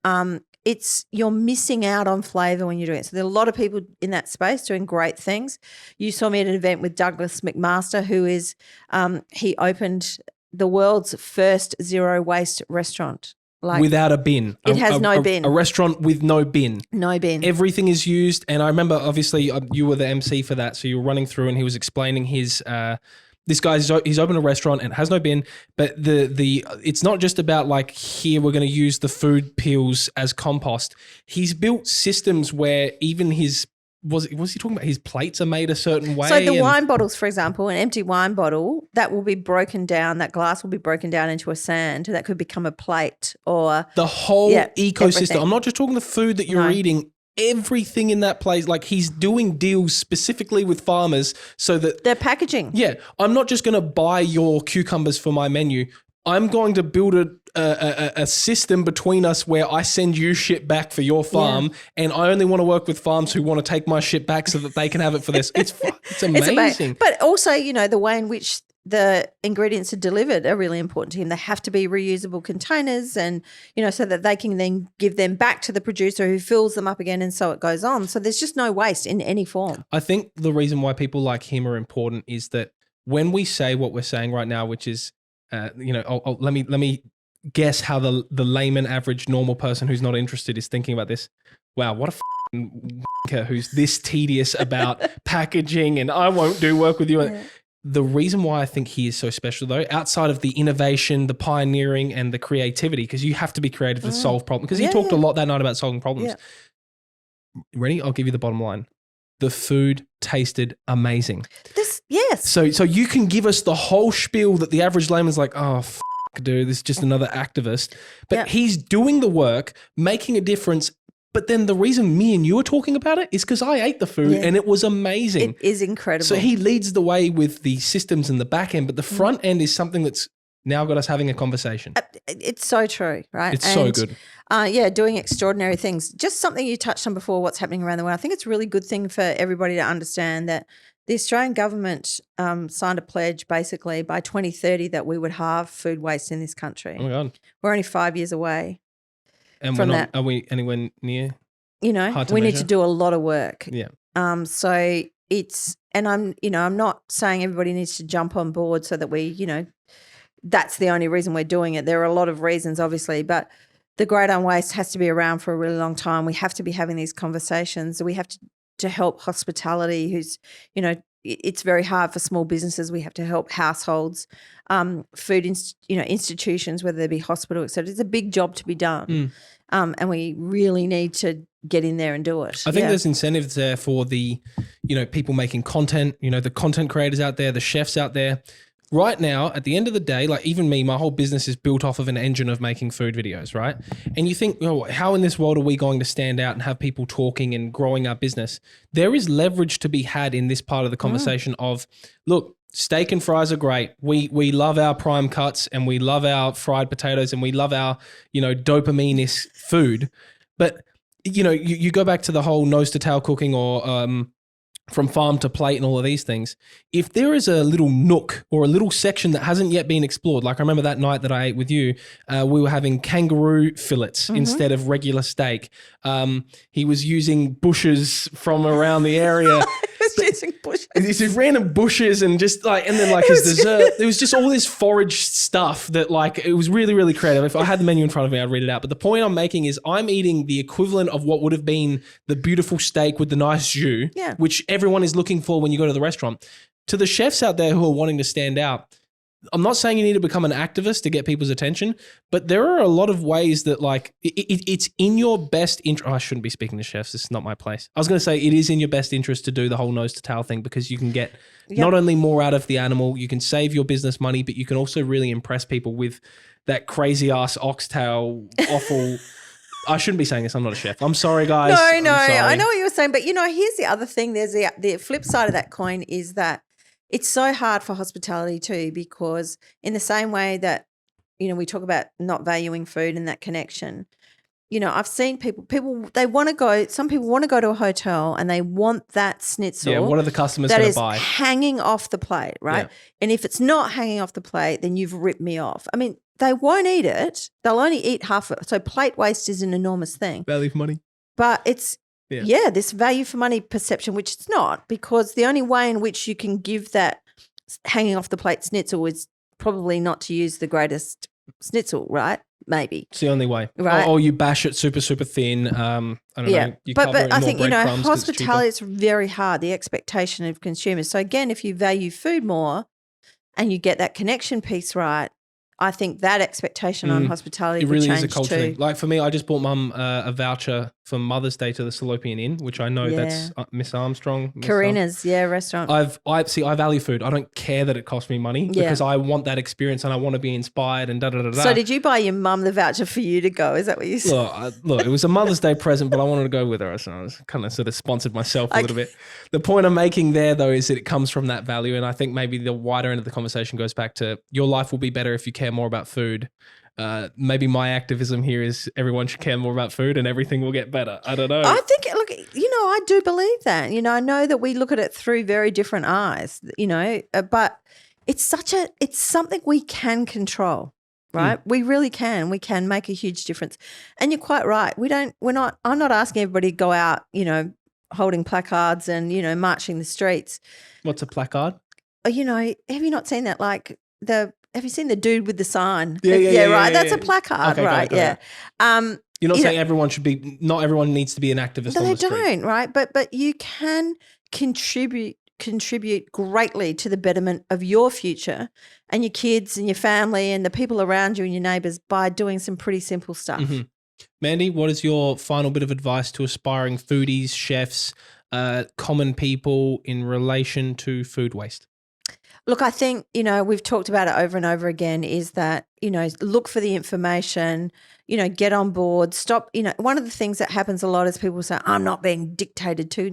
you're missing out on flavour when you're doing it. So there are a lot of people in that space doing great things. You saw me at an event with Douglas McMaster, who is he opened the world's first zero waste restaurant. Without a bin. It has no bin. A restaurant with no bin. No bin. Everything is used. And I remember, obviously, you were the MC for that. So you were running through and he was explaining his this guy's he's opened a restaurant and it has no bin, but it's not just about like, here we're going to use the food peels as compost. He's built systems where even his was he talking about his plates are made a certain way? So the wine bottles, for example, an empty wine bottle, that will be broken down, that glass will be broken down into a sand. That could become a plate or... The whole ecosystem. Everything. I'm not just talking the food that you're eating. Everything in that place, like he's doing deals specifically with farmers so that... They're packaging. Yeah. I'm not just going to buy your cucumbers for my menu. I'm going to build a system between us where I send you shit back for your farm, and I only want to work with farms who want to take my shit back so that they can have it for this. It's amazing. But also, the way in which the ingredients are delivered are really important to him. They have to be reusable containers and, so that they can then give them back to the producer who fills them up again, and so it goes on. So there's just no waste in any form. I think the reason why people like him are important is that when we say what we're saying right now, which is, let me guess how the layman, average, normal person who's not interested is thinking about this. Wow, what a who's this tedious about packaging and I won't do work with you. Yeah. The reason why I think he is so special though, outside of the innovation, the pioneering and the creativity, because you have to be creative to solve problems, because he talked a lot that night about solving problems. Yeah. Ready? I'll give you the bottom line. The food tasted amazing. Yes. So you can give us the whole spiel that the average layman's like, oh, dude, this is just another activist. But he's doing the work, making a difference. But then the reason me and you are talking about it is because I ate the food and it was amazing. It is incredible. So he leads the way with the systems and the back end, but the front end is something that's now got us having a conversation. It's so true, right? It's so good. Doing extraordinary things. Just something you touched on before, what's happening around the world. I think it's a really good thing for everybody to understand that the Australian government signed a pledge basically by 2030 that we would halve food waste in this country. Oh my God. We're only 5 years away. And from we're not, that. are we anywhere near? Hard to we measure? Need to do a lot of work. Yeah. So it's, and I'm not saying everybody needs to jump on board so that we, that's the only reason we're doing it. There are a lot of reasons, obviously, but the Great Unwaste has to be around for a really long time. We have to be having these conversations. We have to help hospitality, who's, it's very hard for small businesses. We have to help households, food, institutions, whether they be hospital, etc. It's a big job to be done, and we really need to get in there and do it. I think there's incentives there for the, people making content, the content creators out there, the chefs out there. Right now, at the end of the day, like even me, my whole business is built off of an engine of making food videos, right? And you think, how in this world are we going to stand out and have people talking and growing our business? There is leverage to be had in this part of the conversation of, look, steak and fries are great. We love our prime cuts and we love our fried potatoes and we love our, dopamine-ish food. But, you go back to the whole nose to tail cooking or from farm to plate and all of these things. If there is a little nook or a little section that hasn't yet been explored, like I remember that night that I ate with you, we were having kangaroo fillets instead of regular steak. He was using bushes from around the area. Using bushes. These random bushes and just and then his dessert. There was just all this forage stuff that it was really, really creative. If I had the menu in front of me, I'd read it out. But the point I'm making is I'm eating the equivalent of what would have been the beautiful steak with the nice jus, which everyone is looking for when you go to the restaurant. To the chefs out there who are wanting to stand out, I'm not saying you need to become an activist to get people's attention, but there are a lot of ways that it's in your best interest. I shouldn't be speaking to chefs. This is not my place. I was going to say it is in your best interest to do the whole nose to tail thing because you can get not only more out of the animal, you can save your business money, but you can also really impress people with that crazy ass oxtail offal. I shouldn't be saying this. I'm not a chef. I'm sorry, guys. No, I know what you were saying, but here's the other thing. There's the flip side of that coin is that it's so hard for hospitality too, because in the same way that, we talk about not valuing food and that connection, I've seen people, some people want to go to a hotel and they want that schnitzel. Yeah, what are the customers going to buy? Hanging off the plate, right? Yeah. And if it's not hanging off the plate, then you've ripped me off. I mean, they won't eat it. They'll only eat half of it. So plate waste is an enormous thing. Value for money. But it's, this value for money perception, which it's not, because the only way in which you can give that hanging off the plate schnitzel is probably not to use the greatest schnitzel, right? Maybe. It's the only way. Right. Or you bash it super, super thin. I don't know. You cover it in I more think, breadcrumbs 'cause it's hospitality cheaper. is very hard, the expectation of consumers. So again, if you value food more and you get that connection piece right, I think that expectation on hospitality it really would is a change culture too. thing. Like for me, I just bought Mum a voucher for Mother's Day to the Salopian Inn, which I know that's Miss Armstrong. Karina's, restaurant. I value food. I don't care that it costs me money because I want that experience and I want to be inspired and da-da-da-da. So did you buy your mum the voucher for you to go? Is that what you said? Look, it was a Mother's Day present, but I wanted to go with her. So I was kind of sort of sponsored myself a little bit. The point I'm making there though is that it comes from that value. And I think maybe the wider end of the conversation goes back to your life will be better if you care more about food. Maybe my activism here is everyone should care more about food and everything will get better. I don't know. I think, look, I do believe that. I know that we look at it through very different eyes, but it's something we can control, right? We really can. We can make a huge difference. And you're quite right. I'm not asking everybody to go out, holding placards and, marching the streets. What's a placard? Have you not seen that? Have you seen the dude with the sign? Yeah, right. That's a placard, okay, right? got it. You're not You know- saying not everyone needs to be an activist No, on they the street. don't, right? But you can contribute greatly to the betterment of your future and your kids and your family and the people around you and your neighbours by doing some pretty simple stuff. Mm-hmm. Mandy, what is your final bit of advice to aspiring foodies, chefs, common people in relation to food waste? Look, I think, we've talked about it over and over again, is that, look for the information, get on board, stop. One of the things that happens a lot is people say, I'm not being dictated to.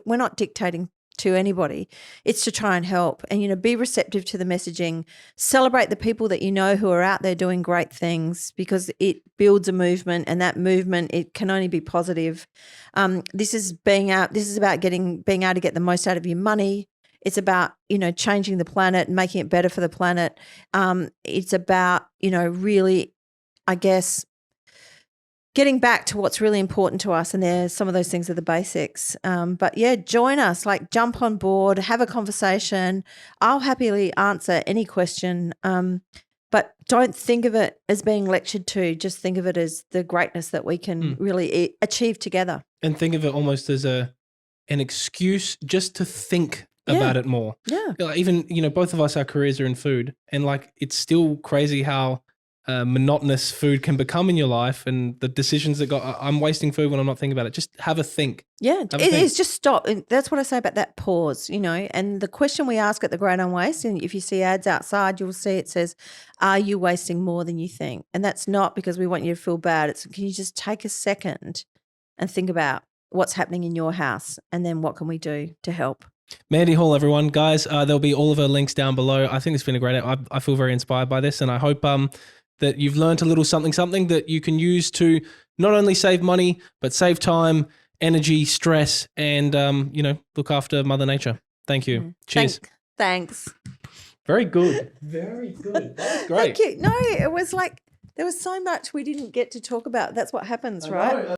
We're not dictating to anybody. It's to try and help and, be receptive to the messaging, celebrate the people that who are out there doing great things, because it builds a movement, and that movement, it can only be positive. This is about being able to get the most out of your money. It's about, changing the planet and making it better for the planet. It's about, really, I guess, getting back to what's really important to us. And there's some of those things are the basics. But yeah, join us, jump on board, have a conversation. I'll happily answer any question. But don't think of it as being lectured to. Just think of it as the greatness that we can really achieve together. And think of it almost as an excuse just to think about it more. Yeah. Even, both of us, our careers are in food, and it's still crazy how monotonous food can become in your life, and the decisions that I'm wasting food when I'm not thinking about it. Just have a think. Yeah, it is. Just stop. And that's what I say about that pause, and the question we ask at the Great Unwaste, and if you see ads outside, you'll see it says, are you wasting more than you think? And that's not because we want you to feel bad. It's, can you just take a second and think about what's happening in your house, and then what can we do to help? Mandy Hall, everyone. Guys, there'll be all of her links down below. I think it's been a great, I feel very inspired by this, and I hope that you've learned a little something that you can use to not only save money, but save time, energy, stress, and, look after Mother Nature. Thank you. Cheers. Thanks. Very good. Very good. That was great. Thank you. No, it was there was so much we didn't get to talk about. That's what happens, right?